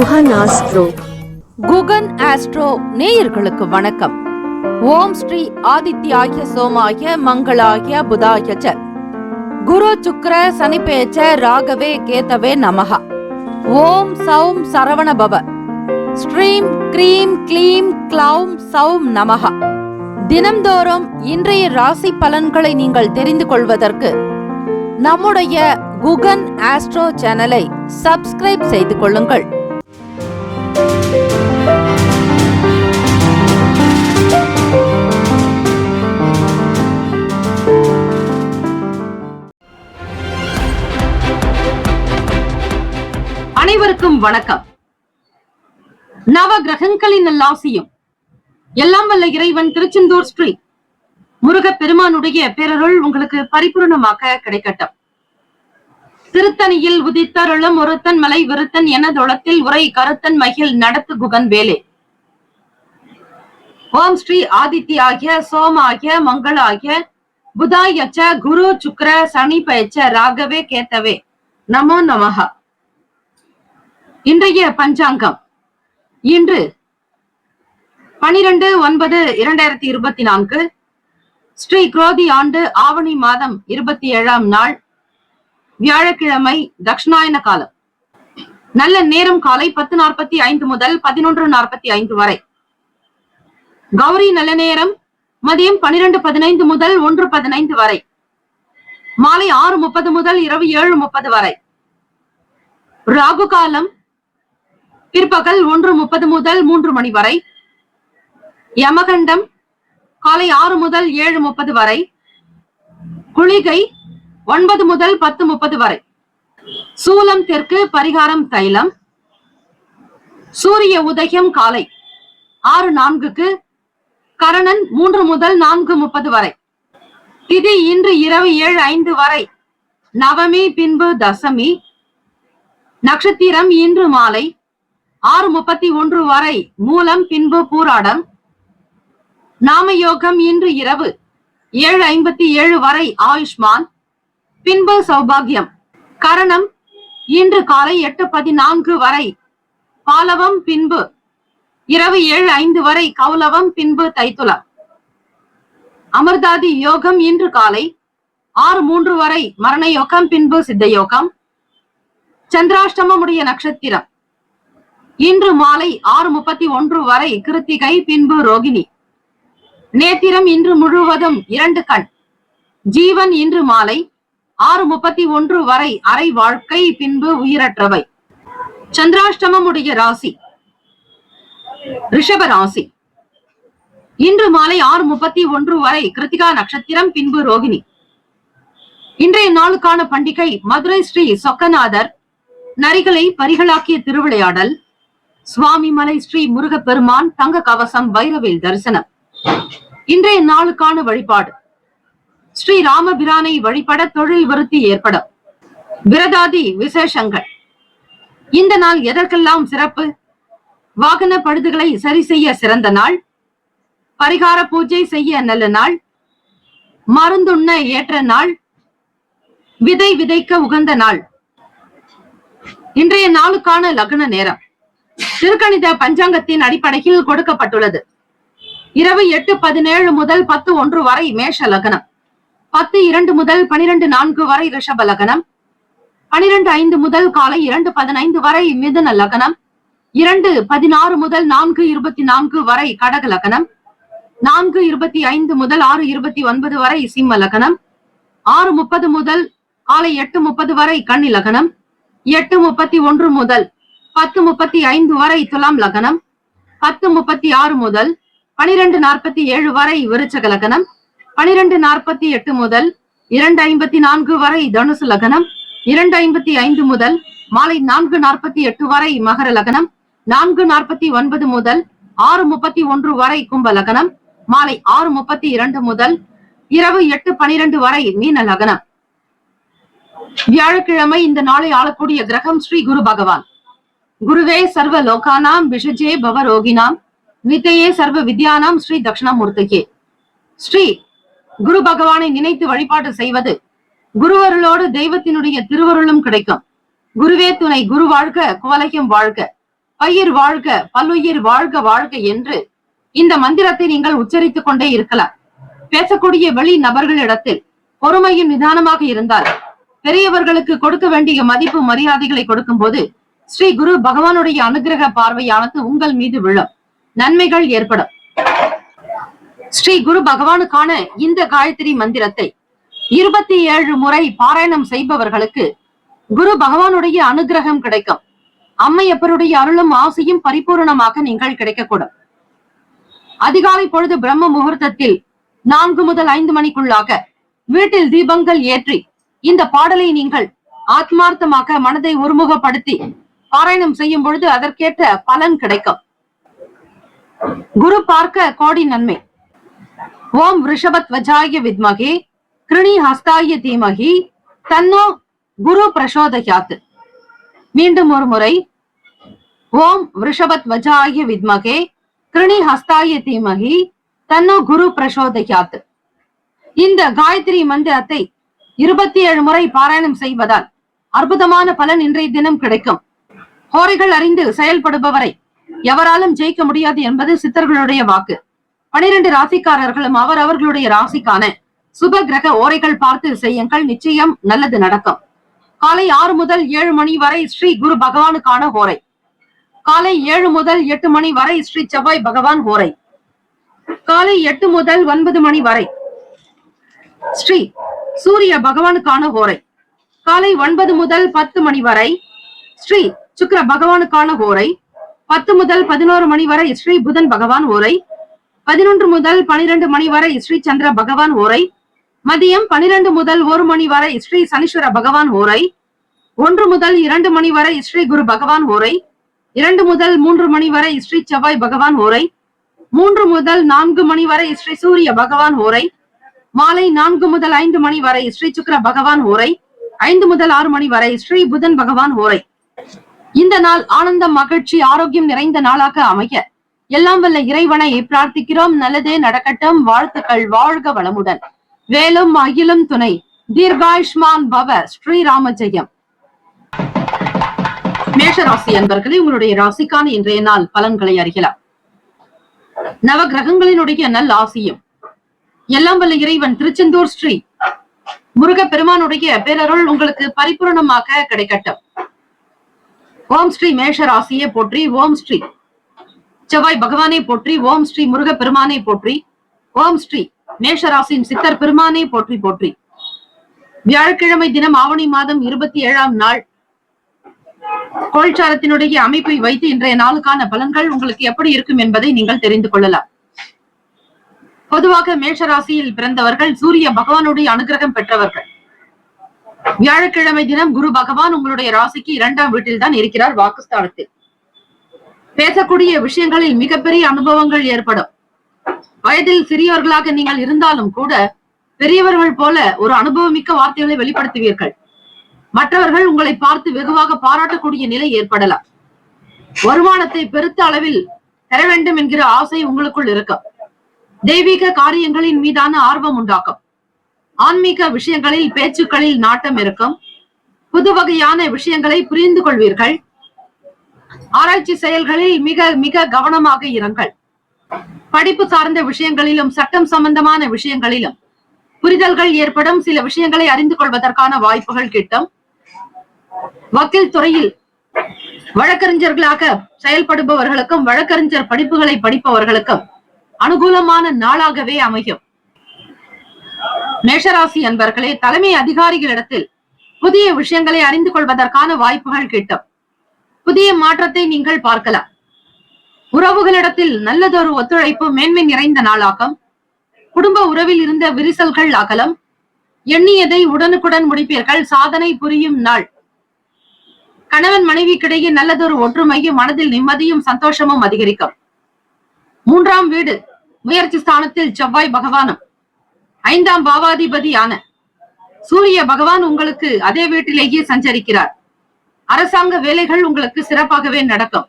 Guhan astro. Guhan astro நேயர்களுக்கு வணக்கம். ஓம் ஸ்ரீ ஆதித்யாய சோமாய மங்களாய புதாய ச குரு சுக்ர சனிபேச்ச ராகவே கேதவே நமஹ. ஓம் சௌம் சரவண பவ. ஸ்ரீம் க்ரீம் க்ளீம் க்ளௌம் சௌம் நமஹ. தினம்தோறும் இன்றைய ராசி பலன்களை நீங்கள் தெரிந்து கொள்வதற்கு நம்முடைய குகன் ஆஸ்ட்ரோ சேனலை சப்ஸ்கிரைப் செய்து கொள்ளுங்கள். அனைவருக்கும் வணக்கம். நவ கிரகங்களின் நல்லாசியும் எல்லாம் வல்ல இறைவன் திருச்செந்தூர் ஸ்ரீ முருகப் பெருமானுடைய பேரருள் உங்களுக்கு பரிபூர்ணமாக கிடைக்கட்டும். திருத்தணியில் உதித்தருளும் ஒருத்தன் மலை விருத்தன் என தொளத்தில் உரை கருத்தன் மகிழ் நடத்து குகன் வேலே. ஓம் ஸ்ரீ ஆதித்யாய சோமாய மங்களாய புதாயச்ச குரு சுக்ர சனி பயச்ச ராகவே கேத்தவே நமோ நமஹ. இன்றைய பஞ்சாங்கம் இன்று 12/9/2024 ஸ்ரீ குரோதி ஆண்டு ஆவணி மாதம் 27ஆம் நாள் வியாழக்கிழமை, தக்ஷணாயன காலம். நல்ல நேரம் காலை 10:45 முதல் 11:45 வரை. கௌரி நல்ல நேரம் மதியம் 12:15 முதல் 1:15 வரை. மாலை 6:30 முதல் இரவு 7:30 வரை. ராகு காலம் பிற்பகல் 1:30 முதல் 3 மணி வரை. யமகண்டம் காலை 6 முதல் 7:30 வரை. குளிகை 9 முதல் 10:30 வரை. சூலம் தெற்கு, பரிகாரம் தைலம். சூரிய உதயம் காலை 6:04க்கு, கரணன் 3 முதல் 4:30 வரை. திதி இன்று இரவு 7:05 வரை. நவமி பின்பு தசமி. நட்சத்திரம் இன்று மாலை 6:31 வரை மூலம் பின்பு பூராடம். நாமயோகம் இன்று இரவு 7:57 வரை ஆயுஷ்மான் பின்பு சௌபாகியம். கரணம் இன்று காலை 8:14 வரை பாலவம் பின்பு இரவு 7:05 வரை கௌலவம் பின்பு தைத்துலம். அமிர்தாதி யோகம் இன்று காலை 6:03 வரை மரண யோகம் பின்பு சித்த யோகம். சந்திராஷ்டமமுடைய நட்சத்திரம் இன்று மாலை 6:31 வரை கிருத்திகை பின்பு ரோகிணி. நேத்திரம் இன்று முழுவதும் 2 கண். ஜீவன் இன்று மாலை 6:31 வரை அரை வாழ்க்கை பின்பு உயிரற்றவை. சந்திராஷ்டமமுடைய ராசி ரிஷப ராசி. இன்று மாலை 6:31 வரை கிருத்திகா நட்சத்திரம் பின்பு ரோகிணி. இன்றைய நாளுக்கான பண்டிகை மதுரை ஸ்ரீ சொக்கநாதர் நரிகளை பரிகளாக்கிய திருவிளையாடல். சுவாமிமலை ஸ்ரீ முருகப்பெருமான் தங்க கவசம் வைரவேல் தரிசனம். இன்றைய நாளுக்கான வழிபாடு ஸ்ரீ ராமபிரானை வழிபட தொழில் விருத்தி ஏற்படும். விரதாதி விசேஷங்கள். இந்த நாள் எதற்கெல்லாம் சிறப்பு? வாகன பழுதுகளை சரி செய்ய சிறந்த நாள். பரிகார பூஜை செய்ய நல்ல நாள். மருந்துண்ண ஏற்ற நாள். விதை விதைக்க உகந்த நாள். இன்றைய நாளுக்கான லக்ன நேரம் திருக்கணித பஞ்சாங்கத்தின் அடிப்படையில் கொடுக்கப்பட்டுள்ளது. இரவு 8:17 முதல் 10:01 வரை மேஷ லக்னம். 10:02 முதல் 12:04 வரை ரிஷப லக்னம். 12:05 முதல் காலை 2:15 வரை மிதுன லக்னம். 2:16 முதல் 4:24 வரை கடக லக்னம். 4:25 முதல் 6:29 வரை சிம்ம லக்னம். 6:30 முதல் காலை 8:30 வரை கன்னி லக்னம். 8:31 முதல் 10:35 வரை துலாம் லக்னம். 10:36 முதல் 12:47 வரை விருச்சக லக்னம். 12:48 முதல் 2:54 வரை தனுசு லக்னம். 2:55 முதல் மாலை 4:48 வரை மகர லக்னம். 4:49 முதல் 6:31 வரை கும்ப லக்னம். மாலை 6:32 முதல் இரவு 8:12 வரை மீன லக்னம். வியாழக்கிழமை. இந்த நாளை ஆளக்கூடிய கிரகம் ஸ்ரீ குரு பகவான். குருவே சர்வ லோகானாம் விஷஜே பவரோகினாம் நித்தையே சர்வ வித்யானாம் ஸ்ரீ தட்சிணாமூர்த்திகே. ஸ்ரீ குரு பகவானை நினைத்து வழிபாடு செய்வது குருவருளோடு தெய்வத்தினுடைய திருவருளும் கிடைக்கும். குருவே துணை. குரு வாழ்க, குவலயம் வாழ்க. பயிர் வாழ்க, பல்லுயிர் வாழ்க வாழ்க என்று இந்த மந்திரத்தை நீங்கள் உச்சரித்துக் கொண்டே இருக்கலாம். பேசக்கூடிய வெளி நபர்களிடத்தில் பொறுமையும் நிதானமாக இருந்தால் பெரியவர்களுக்கு கொடுக்க வேண்டிய மதிப்பு மரியாதைகளை கொடுக்கும் போது ஸ்ரீ குரு பகவானுடைய அனுகிரக பார்வையானது உங்கள் மீது விழும், நன்மைகள் ஏற்படும். ஸ்ரீ குரு பகவானுக்கான இந்த காயத்ரி மந்திரத்தை 27 முறை பாராயணம் செய்பவர்களுக்கு குரு பகவானுடைய அனுகிரகம் கிடைக்கும். அம்மையப்பருடைய அருளும் ஆசையும் பரிபூர்ணமாக நீங்கள் கிடைக்கக்கூடும். அதிகாலை பொழுது பிரம்ம முகூர்த்தத்தில் 4 முதல் 5 மணிக்குள்ளாக வீட்டில் தீபங்கள் ஏற்றி இந்த பாடலை நீங்கள் ஆத்மார்த்தமாக மனதை ஒருமுகப்படுத்தி பாராயணம் செய்யும் பொழுது அதற்கேற்ற பலன் கிடைக்கும். குரு பார்க்க கோடி நன்மை. ஓம் ரிஷபத்வஜாய வித்மகே கிருணி ஹஸ்தாய தீமகி தன்னோ குரு பிரசோதயாத். மீண்டும் ஒரு முறை. ஓம் ரிஷபத்வஜாய வித்மகே கிருணி ஹஸ்தாய தீமகி தன்னோ குரு பிரசோதயாத். இந்த காயத்ரி மந்திரத்தை 27 முறை பாராயணம் செய்வதால் அற்புதமான பலன் இன்றைய தினம் கிடைக்கும். ஹோரைகள் அறிந்து செயல்படுபவரை எவராலும் ஜெயிக்க முடியாது என்பது சித்தர்களுடைய வாக்கு. 12 ராசிக்காரர்களும் அவர்களுடைய ராசிக்கான சுப கிரக ஓரைகள் பார்த்து செய்யுங்கள், நிச்சயம் நல்லது நடக்கும். காலை 6 முதல் 7 மணி வரை ஸ்ரீ குரு பகவானுக்கான ஹோரை. காலை 7 முதல் 8 மணி வரை ஸ்ரீ செவ்வாய் பகவான் ஹோரை. காலை 8 முதல் 9 மணி வரை ஸ்ரீ சூரிய பகவானுக்கான ஹோரை. காலை 9 முதல் 10 மணி வரை ஸ்ரீ சுக்கிர பகவானுக்கான ஹோரை. 10 முதல் 11 மணி வரை ஸ்ரீ புதன் பகவான் ஹோரை. 11 முதல் 12 மணி வரை ஸ்ரீ சந்திர பகவான் ஹோரை. மதியம் 12 முதல் 1 மணி வரை ஸ்ரீ சனீஸ்வர பகவான் ஹோரை. 1 முதல் 2 மணி வரை ஸ்ரீ குரு பகவான் ஹோரை. 2 முதல் 3 மணி வரை ஸ்ரீ செவ்வாய் பகவான் ஹோரை. 3 முதல் 4 மணி வரை ஸ்ரீ சூரிய பகவான் ஹோரை. மாலை 4 முதல் 5 மணி வரை ஸ்ரீ சுக்கிர பகவான் ஹோரை. 5 முதல் 6 மணி வரை ஸ்ரீ புதன் பகவான் ஹோரை. இந்த நாள் ஆனந்தம், மகிழ்ச்சி, ஆரோக்கியம் நிறைந்த நாளாக அமைய எல்லாம் வல்ல இறைவனை பிரார்த்திக்கிறோம். நல்லதே நடக்கட்டும். வாழ்த்துக்கள். வாழ்க வளமுடன். வேலும் அகிலும் துணை. தீர்காயுஷ்மான் பவ. ஸ்ரீராம ஜெயம். மேஷராசி அன்பர்களே, உங்களுடைய ராசிக்கான இன்றைய நாள் பலன்களை அறியலாம். நவ கிரகங்களினுடைய நல் ஆசியும் எல்லாம் வல்ல இறைவன் திருச்செந்தூர் ஸ்ரீ முருக பெருமானுடைய பேரருள் உங்களுக்கு பரிபூர்ணமாக கிடைக்கட்டும். ஓம் ஸ்ரீ மேஷ ராசியை போற்றி. ஓம் ஸ்ரீ செவ்வாய் பகவானை போற்றி. ஓம் ஸ்ரீ முருக பெருமானை போற்றி. ஓம் ஸ்ரீ மேஷ ராசியின் சித்தர் பெருமானை போற்றி போற்றி. வியாழக்கிழமை தினம் ஆவணி மாதம் 27ஆம் நாள் கோல்சாரத்தினுடைய அமைப்பை வைத்து இன்றைய நாளுக்கான பலன்கள் உங்களுக்கு எப்படி இருக்கும் என்பதை நீங்கள் தெரிந்து கொள்ளலாம். பொதுவாக மேஷராசியில் பிறந்தவர்கள் சூரிய பகவானுடைய அனுகிரகம் பெற்றவர்கள். வியாழக்கிழமை தினம் குரு பகவான் உங்களுடைய ராசிக்கு 2ஆம் வீட்டில் தான் இருக்கிறார், வாக்குஸ்தானத்தில். பேசக்கூடிய விஷயங்களில் மிகப்பெரிய அனுபவங்கள் ஏற்படும். வயதில் சிறியவர்களாக நீங்கள் இருந்தாலும் கூட பெரியவர்கள் போல ஒரு அனுபவமிக்க வார்த்தைகளை வெளிப்படுத்துவீர்கள். மற்றவர்கள் உங்களை பார்த்து வெகுவாக பாராட்டக்கூடிய நிலை ஏற்படலாம். வருமானத்தை பெருத்த அளவில் பெற வேண்டும் என்கிற ஆசை உங்களுக்குள் இருக்கும். தெய்வீக காரியங்களின் மீதான ஆர்வம் உண்டாக்கும். ஆன்மீக விஷயங்களில் பேச்சுக்களில் நாட்டம் இருக்கும். புது வகையான விஷயங்களை புரிந்து கொள்வீர்கள். ஆராய்ச்சி செயல்களில் மிக மிக கவனமாக இருங்கள். படிப்பு சார்ந்த விஷயங்களிலும் சட்டம் சம்பந்தமான விஷயங்களிலும் புரிதல்கள் ஏற்படும். சில விஷயங்களை அறிந்து கொள்வதற்கான வாய்ப்புகள் கிட்டும். வக்கீல் துறையில் வழக்கறிஞர்களாக செயல்படுபவர்களுக்கும் வழக்கறிஞர் படிப்புகளை படிப்பவர்களுக்கும் அனுகூலமான நாளாகவே அமையும். மேஷராசி அன்பர்களே, தலைமை அதிகாரிகளிடத்தில் புதிய விஷயங்களை அறிந்து கொள்வதற்கான வாய்ப்புகள் கிட்டும். புதிய மாற்றத்தை நீங்கள் பார்க்கலாம். உறவுகளிடத்தில் நல்லதொரு ஒத்துழைப்பு மேன்மை நிறைந்த நாளாகும். குடும்ப உறவில் இருந்த விரிசல்கள் அகலம். எண்ணியதை உடனுக்குடன் முடிப்பீர்கள். சாதனை புரியும் நாள். கணவன் மனைவிக்கிடையே நல்லதொரு ஒற்றுமையும் மனதில் நிம்மதியும் சந்தோஷமும் அதிகரிக்கும். 3ஆம் வீடு முயற்சி ஸ்தானத்தில் செவ்வாய் பகவானும் 5ஆம் பாவாதிபதியான சூரிய பகவான் உங்களுக்கு அதே வீட்டிலேயே சஞ்சரிக்கிறார். அரசாங்க வேலைகள் உங்களுக்கு சிறப்பாகவே நடக்கும்.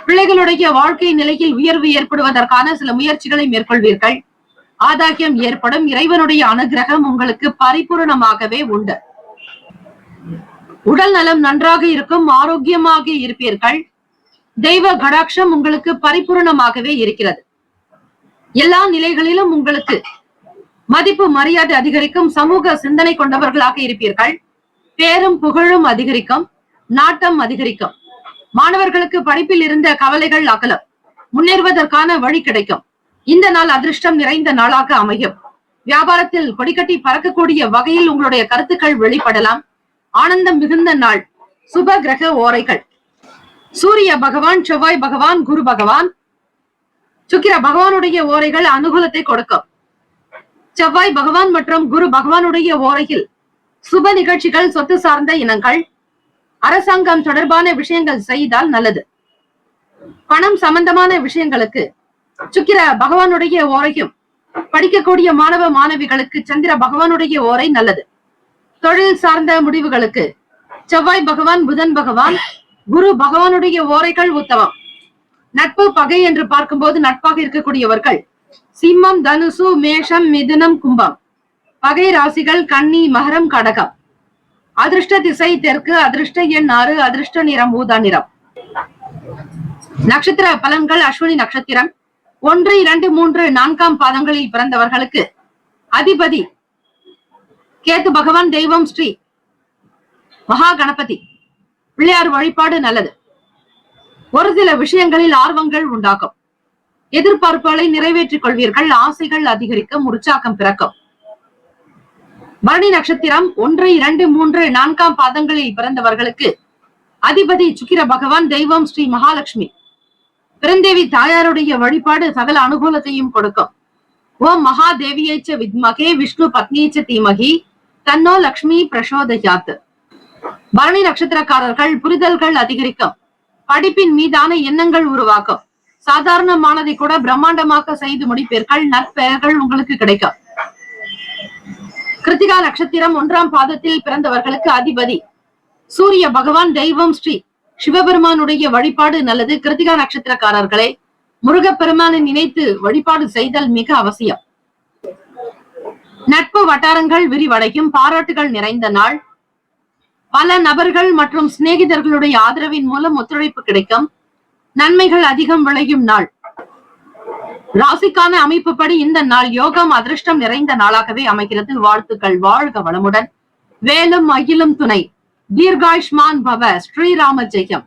பிள்ளைகளுடைய வாழ்க்கை நிலையில் உயர்வு ஏற்படுவதற்கான சில முயற்சிகளை மேற்கொள்வீர்கள். ஆதாயம் ஏற்படும். இறைவனுடைய அனுகிரகம் உங்களுக்கு பரிபூர்ணமாகவே உண்டு. உடல் நலம் நன்றாக இருக்கும். ஆரோக்கியமாக இருப்பீர்கள். தெய்வ கடாட்சம் உங்களுக்கு பரிபூர்ணமாகவே இருக்கிறது. எல்லா நிலைகளிலும் உங்களுக்கு மதிப்பு மரியாதை அதிகரிக்கும். சமூக சிந்தனை கொண்டவர்களாக இருப்பீர்கள். பேரும் புகழும் அதிகரிக்கும். நாட்டம் அதிகரிக்கும். மாணவர்களுக்கு படிப்பில் இருந்த கவலைகள் அகலும். முன்னேறுவதற்கான வழி கிடைக்கும். இந்த நாள் அதிர்ஷ்டம் நிறைந்த நாளாக அமையும். வியாபாரத்தில் கொடிக்கட்டி பறக்கக்கூடிய வகையில் உங்களுடைய கருத்துக்கள் வெளிப்படலாம். ஆனந்தம் மிகுந்த நாள். சுப கிரக ஓரைகள்: சூரிய பகவான், செவ்வாய் பகவான், குரு பகவான், சுக்கிர பகவானுடைய ஓரைகள் அனுகூலத்தை கொடுக்கும். செவ்வாய் பகவான் மற்றும் குரு பகவானுடைய ஓரையில் சுப நிகழ்ச்சிகள், சொத்து சார்ந்த இனங்கள், அரசாங்கம் தொடர்பான விஷயங்கள் செய்தால் நல்லது. பணம் சம்பந்தமான விஷயங்களுக்கு சுக்கிர பகவானுடைய ஓரையும், படிக்கக்கூடிய மாணவ மாணவிகளுக்கு சந்திர பகவானுடைய ஓரை நல்லது. தொழில் சார்ந்த முடிவுகளுக்கு செவ்வாய் பகவான், புதன் பகவான், குரு பகவானுடைய ஓரைகள் உத்தமம். நட்பு பகை என்று பார்க்கும்போது நட்பாக இருக்கக்கூடியவர்கள் சிம்மம், தனுசு, மேஷம், மிதுனம், கும்பம். பகை ராசிகள் கன்னி, மகரம், கடகம். அதிர்ஷ்ட திசை தெற்கு. அதிர்ஷ்ட எண் 6. அதிர்ஷ்ட நிறம் ஊதா நிறம். நட்சத்திர பலன்கள்: அஸ்வினி நட்சத்திரம் 1, 2, 3, 4 பாதங்களில் பிறந்தவர்களுக்கு அதிபதி கேது பகவான். தெய்வம் ஸ்ரீ மகா கணபதி. பிள்ளையார் வழிபாடு நல்லது. ஒரு சில விஷயங்களில் ஆர்வங்கள் உண்டாகும். எதிர்பார்ப்புகளை நிறைவேற்றிக் கொள்வீர்கள். ஆசைகள் அதிகரிக்கும். உற்சாகம் பிறக்கும். பரணி நட்சத்திரம் 1, 2, 3, 4 பாதங்களில் பிறந்தவர்களுக்கு அதிபதி சுக்கிர பகவான். தெய்வம் ஸ்ரீ மகாலட்சுமி. பெருந்தேவி தாயாருடைய வழிபாடு சகல அனுகூலத்தையும் கொடுக்கும். ஓம் மகாதேவியைச்ச வித்மகே விஷ்ணு பத்னியைச்ச தீமகி தன்னோ லக்ஷ்மி பிரசோதயாத். பரணி நட்சத்திரக்காரர்கள் புரிதல்கள் அதிகரிக்கும். படிப்பின் மீதான எண்ணங்கள் உருவாக்கும். சாதாரணமானதை கூட பிரம்மாண்டமாக செய்து முடிப்பீர்கள். நற்பெயர்கள் உங்களுக்கு கிடைக்கும். கிருத்திகா நட்சத்திரம் 1 பாதத்தில் பிறந்தவர்களுக்கு அதிபதி சூரிய பகவான். தெய்வம் ஸ்ரீ சிவபெருமானுடைய வழிபாடு நல்லது. கிருத்திகா நட்சத்திரக்காரர்களை முருகப்பெருமானை நினைத்து வழிபாடு செய்தல் மிக அவசியம். நட்பு வட்டாரங்கள் விரிவடையும். பாராட்டுகள் நிறைந்த நாள். பல நபர்கள் மற்றும் சிநேகிதர்களுடைய ஆதரவின் மூலம் ஒத்துழைப்பு கிடைக்கும். நன்மைகள் அதிகம் விளையும் நாள். ராசிக்கான அமைப்புப்படி இந்த நாள் யோகம் அதிர்ஷ்டம் நிறைந்த நாளாகவே அமைகிறது. வாழ்த்துக்கள். வாழ்க வளமுடன். வேலும் அகிலும் துணை. தீர்காயுஷ்மான் பவ. ஸ்ரீராம ஜெயம்.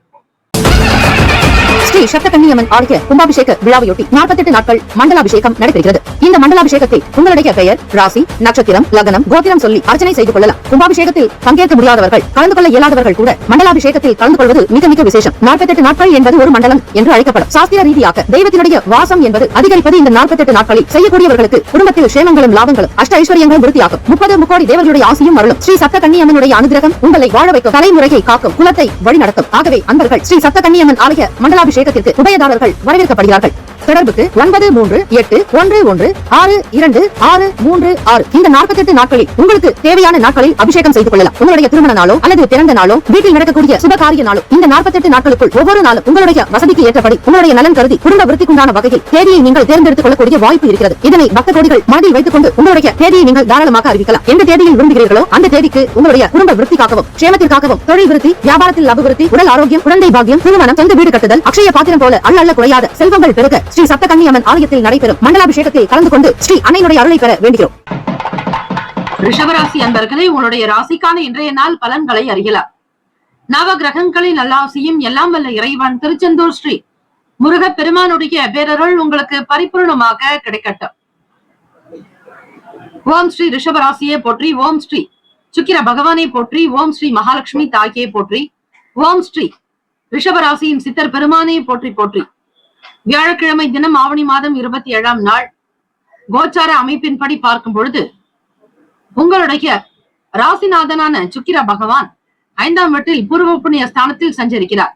ஸ்ரீ சப்தகன்னியம்மன் ஆலய கும்பாபிஷேக விழாவையொட்டி 48 நாட்கள் மண்டலாபிஷேகம் நடைபெறுகிறது. இந்த மண்டலாபிஷேகத்தில் உங்களுடைய பெயர், ராசி, நட்சத்திரம், லக்னம், கோத்திரம் சொல்லி அர்ச்சனை செய்து கொள்ளலாம். கும்பாபிஷேகத்தில் பங்கேற்க முடியாதவர்கள், கலந்து கொள்ள இயலாதவர்கள் கூட மண்டலாபிஷேகத்தில் கலந்து கொள்வது மிக மிக விசேஷம். 48 நாட்கள் என்பது ஒரு மண்டலம் என்று அழைக்கப்படும். சாஸ்திர ரீதியாக தெய்வத்தினுடைய வாசம் என்பது அதிகரிப்பது இந்த 48 நாட்களில். செய்யக்கூடியவர்களுக்கு குடும்பத்தில் சேமங்களும் லாபங்களும் அஷ்ட ஐஸ்வர்யங்களும் விருத்தியாகும். 30 முக்கோடி தேவர்களுடைய ஆசியும் அருளும். ஸ்ரீ சப்தகன்னியம்மனுடைய அனுகிரகம் உங்களை வாழ வைக்கும். தலைமுறையை காக்கும். குலத்தை வழிநடத்தும். ஆகவே அன்பர்கள் ஸ்ரீ சப்தகன்னியம்மன் ஆலய மண்டலாபிஷேகத்திற்கு உபயதாரர்கள் வரவேற்கப்படுகிறார்கள். தொடர்புக்கு 938111626636. இந்த 48 நாட்களில் உங்களுக்கு தேவையான நாட்களில் அபிஷேகம் செய்து கொள்ளலாம். உங்களுடைய திருமண நாளோ அல்லது பிறந்த நாளோ, வீட்டில் நடக்கக்கூடிய சுபகாரிய நாளோ, இந்த 48 நாட்களுக்குள் ஒவ்வொரு நாளும் உங்களுடைய வசதிக்கு ஏற்றபடி உங்களுடைய நலன் கருதி குடும்ப விருத்திக்குண்டான வகையில் தேதியை நீங்கள் தேர்ந்தெடுத்துக் கொள்ளக்கூடிய வாய்ப்பு இருக்கிறது. இதனை பக்த கோடிகள் மனதில் வைத்துக் கொண்டு உங்களுடைய தேதியை நீங்கள் தாராளமாக அறிவிக்கலாம். எந்த தேதியில் விரும்புகிறீர்களோ அந்த தேதிக்கு உங்களுடைய குடும்ப விருத்திக்காகவும், சேமத்திற்காகவும், தொழில் விருத்தி, வியாபாரத்தில் அபிவிருத்தி, உடல் ஆரோக்கியம், குழந்தை பாக்கியம், திருமணம், சொந்த வீடு கட்டுதல், அக்ஷய பாத்திரம் போல அல்ல குறையாத செல்வங்கள் பெருக ஸ்ரீ சப்தகன்னியம்மன் ஆலயத்தில் நடைபெறும் மண்டலாபிஷேகத்தில் கலந்து கொண்டு ஸ்ரீ அன்னையினுடைய அருளை பெற வேண்டுகிறோம். ரிஷபராசி அன்பர்களே, உங்களுடைய ராசிக்கான இன்றைய நாள் பலன்களை அறியலாம். நவ கிரகங்களின் நல்லாசியும் எல்லாம் வல்ல இறைவன் திருச்செந்தூர் ஸ்ரீ முருக பெருமானுடைய பேரருள் உங்களுக்கு பரிபூர்ணமாக கிடைக்கட்டும். ஓம் ஸ்ரீ ரிஷபராசியை போற்றி. ஓம் ஸ்ரீ சுக்கிர பகவானை போற்றி. ஓம் ஸ்ரீ மகாலட்சுமி தாயை போற்றி. ஓம் ஸ்ரீ ரிஷபராசியின் சித்தர் பெருமானை போற்றி போற்றி. வியாழக்கிழமை தினம் ஆவணி மாதம் 27ஆம் நாள் கோச்சார அமைப்பின்படி பார்க்கும் பொழுது உங்களுடைய ராசிநாதனான சுக்கிர பகவான் 5ஆம் வீட்டில் பூர்வ புண்ணிய ஸ்தானத்தில் சஞ்சரிக்கிறார்.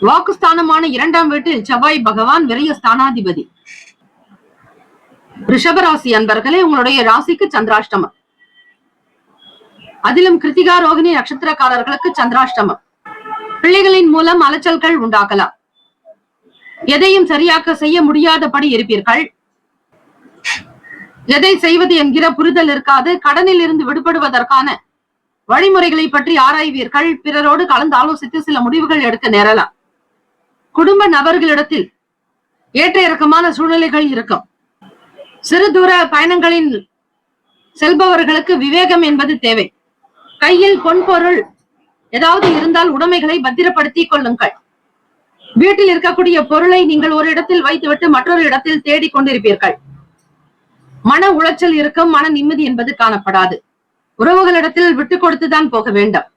வாக்குஸ்தானமான 2ஆம் வீட்டில் செவ்வாய் பகவான் விரய ஸ்தானாதிபதி. ரிஷபராசி அன்பர்களே, உங்களுடைய ராசிக்கு சந்திராஷ்டமம். அதிலும் கிருத்திகா ரோகிணி நட்சத்திரக்காரர்களுக்கு சந்திராஷ்டமம். பிள்ளைகளின் மூலம் அலைச்சல்கள் உண்டாகலாம். எதையும் சரியாக செய்ய முடியாதபடி இருப்பீர்கள். எதை செய்வது என்கிற புரிதல் இருக்காது. கடனில் இருந்து விடுபடுவதற்கான வழிமுறைகளை பற்றி ஆராய்வீர்கள். பிறரோடு கலந்து ஆலோசித்து சில முடிவுகள் எடுக்க நேரலாம். குடும்ப நபர்களிடத்தில் ஏற்ற இறக்கமான சூழ்நிலைகள் இருக்கும். சிறு தூர பயணங்களில் செல்பவர்களுக்கு விவேகம் என்பது தேவை. கையில் பொன்பொருள் ஏதாவது இருந்தால் உடைமைகளை பத்திரப்படுத்திக் கொள்ளுங்கள். வீட்டில் இருக்கக்கூடிய பொருளை நீங்கள் ஒரு இடத்தில் வைத்துவிட்டு மற்றொரு இடத்தில் தேடிக் கொண்டிருப்பீர்கள். மன உளைச்சல் இருக்கும், மன நிம்மதி என்பது காணப்படாது. உறவுகளிடத்தில் விட்டுக் கொடுத்துதான் போக வேண்டும்.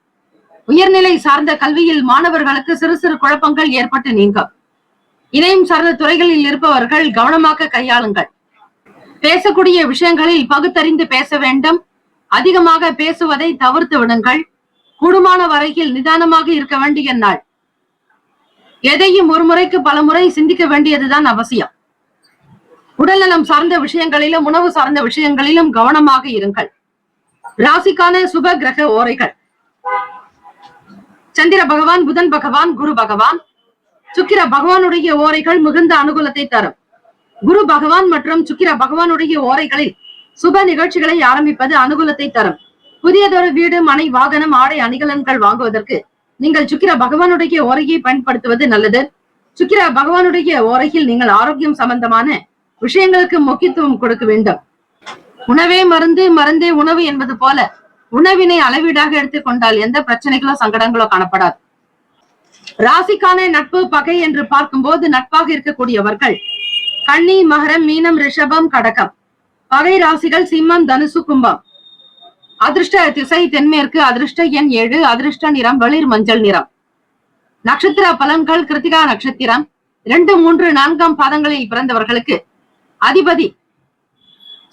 உயர்நிலை சார்ந்த கல்வியில் மாணவர்களுக்கு சிறு சிறு குழப்பங்கள் ஏற்பட்டு நீங்கும். இணையம் சார்ந்த துறைகளில் இருப்பவர்கள் கவனமாக கையாளுங்கள். பேசக்கூடிய விஷயங்களில் பகுத்தறிந்து பேச வேண்டும். அதிகமாக பேசுவதை தவிர்த்து விடுங்கள். கூடுமான வரையில் நிதானமாக இருக்க வேண்டிய நாள். எதையும் ஒரு முறைக்கு பல முறை சிந்திக்க வேண்டியதுதான் அவசியம். உடல்நலம் சார்ந்த விஷயங்களிலும் உணவு சார்ந்த விஷயங்களிலும் கவனமாக இருங்கள். ராசிக்கான சுப கிரக ஓரைகள்: சந்திர பகவான், புதன் பகவான், குரு பகவான். சுக்கிர பகவானுடைய ஓரைகள் மிகுந்த அனுகூலத்தை தரும். குரு பகவான் மற்றும் சுக்கிர பகவானுடைய ஓரைகளில் சுப நிகழ்ச்சிகளை ஆரம்பிப்பது அனுகூலத்தை தரும். புதியதொரு வீடு, மனை, வாகனம், ஆடை, அணிகலன்கள் வாங்குவதற்கு நீங்கள் சுக்கிர பகவானுடைய ஓரையை பயன்படுத்துவது நல்லது. சுக்கிர பகவானுடைய ஓரையில் நீங்கள் ஆரோக்கியம் சம்பந்தமான விஷயங்களுக்கு முக்கியத்துவம் கொடுக்க வேண்டும். உணவே மருந்து, மருந்தே உணவு என்பது போல உணவினை அளவீடாக எடுத்துக்கொண்டால் எந்த பிரச்சனைகளோ சங்கடங்களோ காணப்படாது. ராசிக்கான நட்பு பகை என்று பார்க்கும்போது நட்பாக இருக்கக்கூடியவர்கள் கன்னி, மகரம், மீனம், ரிஷபம், கடகம். பகை ராசிகள் சிம்மம், தனுசு, கும்பம். அதிர்ஷ்ட திசை தென்மேற்கு. அதிர்ஷ்ட எண் 7. அதிர்ஷ்ட நிறம் வெளிர் மஞ்சள் நிறம். நட்சத்திர பலன்கள்: கிருத்திகா நட்சத்திரம் 2, 3, 4 பாதங்களில் பிறந்தவர்களுக்கு அதிபதி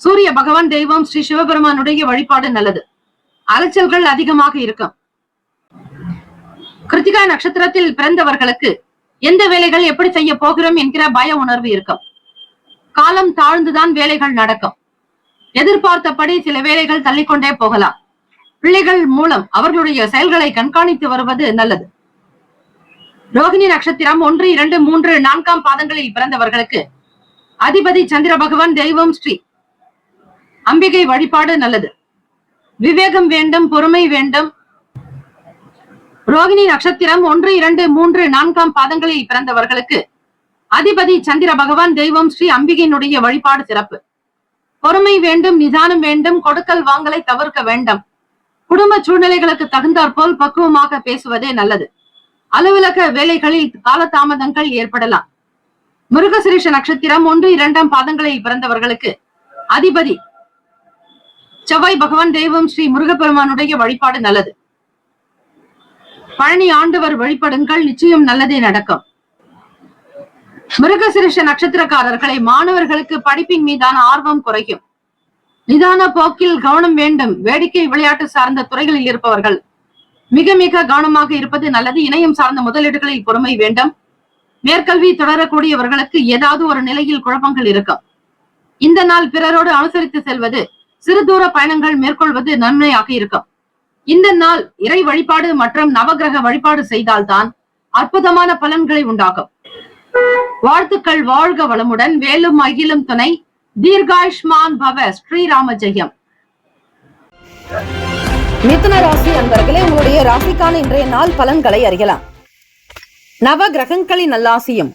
சூரிய பகவான், தெய்வம் ஸ்ரீ சிவபெருமானுடைய வழிபாடு நல்லது. அலைச்சல்கள் அதிகமாக இருக்கும். கிருத்திகா நட்சத்திரத்தில் பிறந்தவர்களுக்கு எந்த வேலைகள் எப்படி செய்ய போகிறோம் என்கிற பய உணர்வு இருக்கும். காலம் தாழ்ந்துதான் வேலைகள் நடக்கும். எதிர்பார்த்தபடி சில வேலைகள் தள்ளிக்கொண்டே போகலாம். பிள்ளைகள் மூலம் அவர்களுடைய செயல்களை கண்காணித்து வருவது நல்லது. ரோகிணி நட்சத்திரம் 1, 2, 3, 4 பாதங்களில் பிறந்தவர்களுக்கு அதிபதி சந்திர பகவான், தெய்வம் ஸ்ரீ அம்பிகை வழிபாடு நல்லது. விவேகம் வேண்டும், பொறுமை வேண்டும். ரோகிணி நட்சத்திரம் 1, 2, 3, 4 பாதங்களில் பிறந்தவர்களுக்கு அதிபதி சந்திர பகவான், தெய்வம் ஸ்ரீ அம்பிகையினுடைய வழிபாடு சிறப்பு. பொறுமை வேண்டும், நிதானம் வேண்டும். கொடுக்கல் வாங்கலை தவிர்க்க வேண்டும். குடும்ப சூழ்நிலைகளுக்கு தகுந்தாற்போல் பக்குவமாக பேசுவதே நல்லது. அலுவலக வேலைகளில் காலதாமதங்கள் ஏற்படலாம். மிருகசிரீஷ நட்சத்திரம் 1, 2 பாதங்களில் பிறந்தவர்களுக்கு அதிபதி செவ்வாய் பகவான், தெய்வம் ஸ்ரீ முருகப்பெருமானுடைய வழிபாடு நல்லது. பழனி ஆண்டவர் வழிபடுங்கள், நிச்சயம் நல்லதே நடக்கும். மிருகசிரீஷ நட்சத்திரக்காரர்களை மாணவர்களுக்கு படிப்பின் மீதான ஆர்வம் குறையும். நிதான போக்கில் கவனம் வேண்டும். வேடிக்கை விளையாட்டு சார்ந்த துறைகளில் இருப்பவர்கள் மிக மிக கவனமாக இருப்பது நல்லது. இணையம் சார்ந்த முதலீடுகளில் பொறுமை வேண்டும். மேற்கல்வி தொடரக்கூடியவர்களுக்கு ஏதாவது ஒரு நிலையில் குழப்பங்கள் இருக்கும். இந்த நாள் பிறரோடு அனுசரித்து செல்வது, சிறு தூர பயணங்கள் மேற்கொள்வது நன்மையாக இருக்கும். இந்த நாள் இறை வழிபாடு மற்றும் நவகிரக வழிபாடு செய்தால்தான் அற்புதமான பலன்களை உண்டாகும். வாழ்த்துக்கள். வாழ்க வளமுடன். வேலும் அகிலும் துணை. தீர்காயுஷ்மான் பவ. ஸ்ரீராம ஜெயம். மிதுன ராசி அன்பர்களே, உங்களுடைய ராசிக்கான இன்றைய நாள் பலன்களை அறியலாம். நவ கிரகங்களின் நல்லாசியும்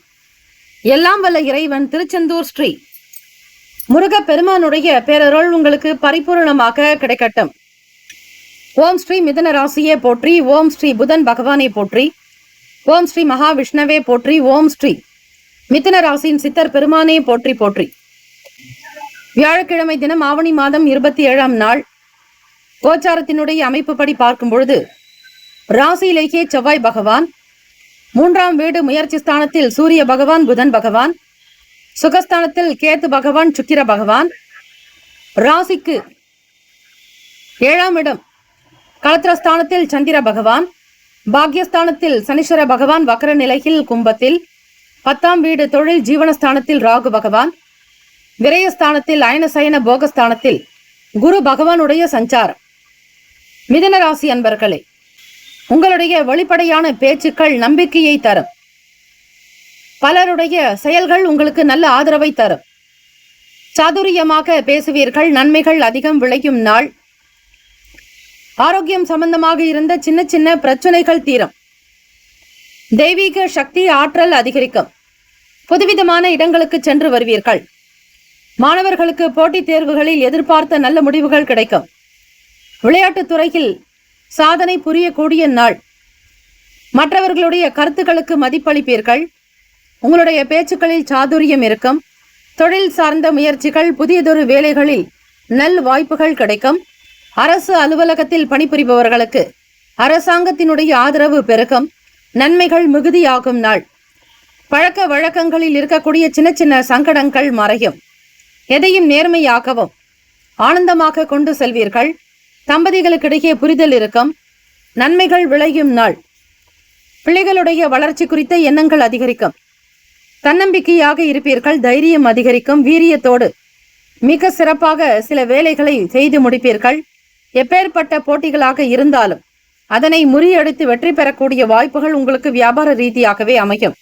எல்லாம் வல்ல இறைவன் திருச்செந்தூர் ஸ்ரீ முருக பெருமானுடைய பேரருள் உங்களுக்கு பரிபூர்ணமாக கிடைக்கட்டும். ஓம் ஸ்ரீ மிதுன ராசியே போற்றி. ஓம் ஸ்ரீ புதன் பகவானை போற்றி. ஓம் ஸ்ரீ மகாவிஷ்ணவே போற்றி. ஓம் ஸ்ரீ மிதுன ராசியின் சித்தர் பெருமானே போற்றி போற்றி. வியாழக்கிழமை தினம் ஆவணி மாதம் 27ஆம் நாள் கோச்சாரத்தினுடைய அமைப்புப்படி பார்க்கும் பொழுது ராசியிலேயே செவ்வாய் பகவான், 3ஆம் வீடு முயற்சி ஸ்தானத்தில் சூரிய பகவான், புதன் பகவான், சுகஸ்தானத்தில் கேத்து பகவான், சுக்கிர பகவான், ராசிக்கு 7ஆம் இடம் களத்திரஸ்தானத்தில் சந்திர பகவான், பாக்யஸ்தானத்தில் சனீஸ்வர பகவான் வக்ர நிலையில் கும்பத்தில், 10ஆம் வீடு தொழில் ஜீவனஸ்தானத்தில் ராகு பகவான், விரயஸ்தானத்தில் அயனசயன போகஸ்தானத்தில் குரு பகவானுடைய சஞ்சாரம். மிதுன ராசி அன்பர்களே, உங்களுடைய வெளிப்படையான பேச்சுக்கள் நம்பிக்கையை தரும். பலருடைய செயல்கள் உங்களுக்கு நல்ல ஆதரவை தரும். சாதுரியமாக பேசுவீர்கள். நன்மைகள் அதிகம் விளையும் நாள். ஆரோக்கியம் சம்பந்தமாக இருந்த சின்ன சின்ன பிரச்சனைகள் தீரும். தெய்வீக சக்தி ஆற்றல் அதிகரிக்கும். புதுவிதமான இடங்களுக்கு சென்று வருவீர்கள். மாணவர்களுக்கு போட்டித் தேர்வுகளில் எதிர்பார்த்த நல்ல முடிவுகள் கிடைக்கும். விளையாட்டுத் துறையில் சாதனை புரியக்கூடிய நாள். மற்றவர்களுடைய கருத்துக்களுக்கு மதிப்பளிப்பீர்கள். உங்களுடைய பேச்சுக்களில் சாதுரியம் இருக்கும். தொழில் சார்ந்த முயற்சிகள், புதியதொரு வேலைகளில் நல் வாய்ப்புகள் கிடைக்கும். அரசு அலுவலகத்தில் பணிபுரிபவர்களுக்கு அரசாங்கத்தினுடைய ஆதரவு பெருகும். நன்மைகள் மிகுதியாகும் நாள். பழக்க வழக்கங்களில் இருக்கக்கூடிய சின்ன சின்ன சங்கடங்கள் மறையும். எதையும் நேர்மையாகவும் ஆனந்தமாக கொண்டு செல்வீர்கள். தம்பதிகளுக்கிடையே புரிதல் இருக்கும். நன்மைகள் விளையும் நாள். பிள்ளைகளுடைய வளர்ச்சி குறித்த எண்ணங்கள் அதிகரிக்கும். தன்னம்பிக்கையாக இருப்பீர்கள். தைரியம் அதிகரிக்கும். வீரியத்தோடு மிக சிறப்பாக சில வேலைகளை செய்து முடிப்பீர்கள். எப்பேற்பட்ட போட்டிகளாக இருந்தாலும் அதனை முறியடித்து வெற்றி பெறக்கூடிய வாய்ப்புகள் உங்களுக்கு வியாபார ரீதியாகவே அமையும்.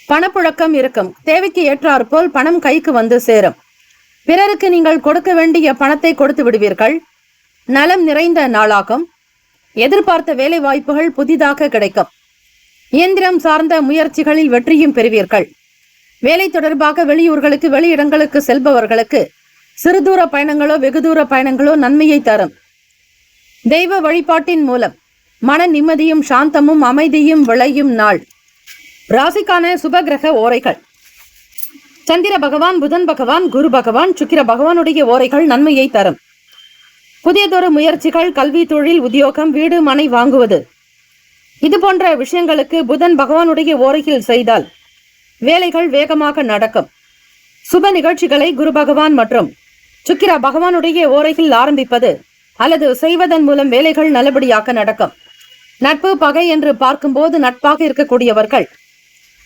பணப்புழக்கம் இருக்கும். தேவைக்கு ஏற்றாற்போல் பணம் கைக்கு வந்து சேரும். பிறருக்கு நீங்கள் கொடுக்க வேண்டிய பணத்தை கொடுத்து விடுவீர்கள். நலம் நிறைந்த நாளாகும். எதிர்பார்த்த வேலை வாய்ப்புகள் புதிதாக கிடைக்கும். இயந்திரம் சார்ந்த முயற்சிகளில் வெற்றியும் பெறுவீர்கள். வேலை தொடர்பாக வெளியூர்களுக்கு, வெளியிடங்களுக்கு செல்பவர்களுக்கு சிறுதூர பயணங்களோ வெகு தூர பயணங்களோ நன்மையை தரும். தெய்வ வழிபாட்டின் மூலம் மன நிம்மதியும் சாந்தமும் அமைதியும் விளையும் நாள். ராசிக்கான சுபகிரக ஓரைகள். சந்திர பகவான், புதன் பகவான், குரு பகவான், சுக்கிர பகவானுடைய ஓரைகள் நன்மையை தரும். புதியதொரு முயற்சிகள், கல்வி, தொழில், உத்தியோகம், வீடு, மனை வாங்குவது, இது போன்ற விஷயங்களுக்கு புதன் பகவானுடைய ஓரையில் செய்தால் வேலைகள் வேகமாக நடக்கும். சுப நிகழ்ச்சிகளை குரு பகவான் மற்றும் சுக்கிர பகவானுடைய ஓரையில் ஆரம்பிப்பது அல்லது செய்வதன் மூலம் வேலைகள் நல்லபடியாக நடக்கும். நட்பு, பகை என்று பார்க்கும்போது நட்பாக இருக்கக்கூடியவர்கள்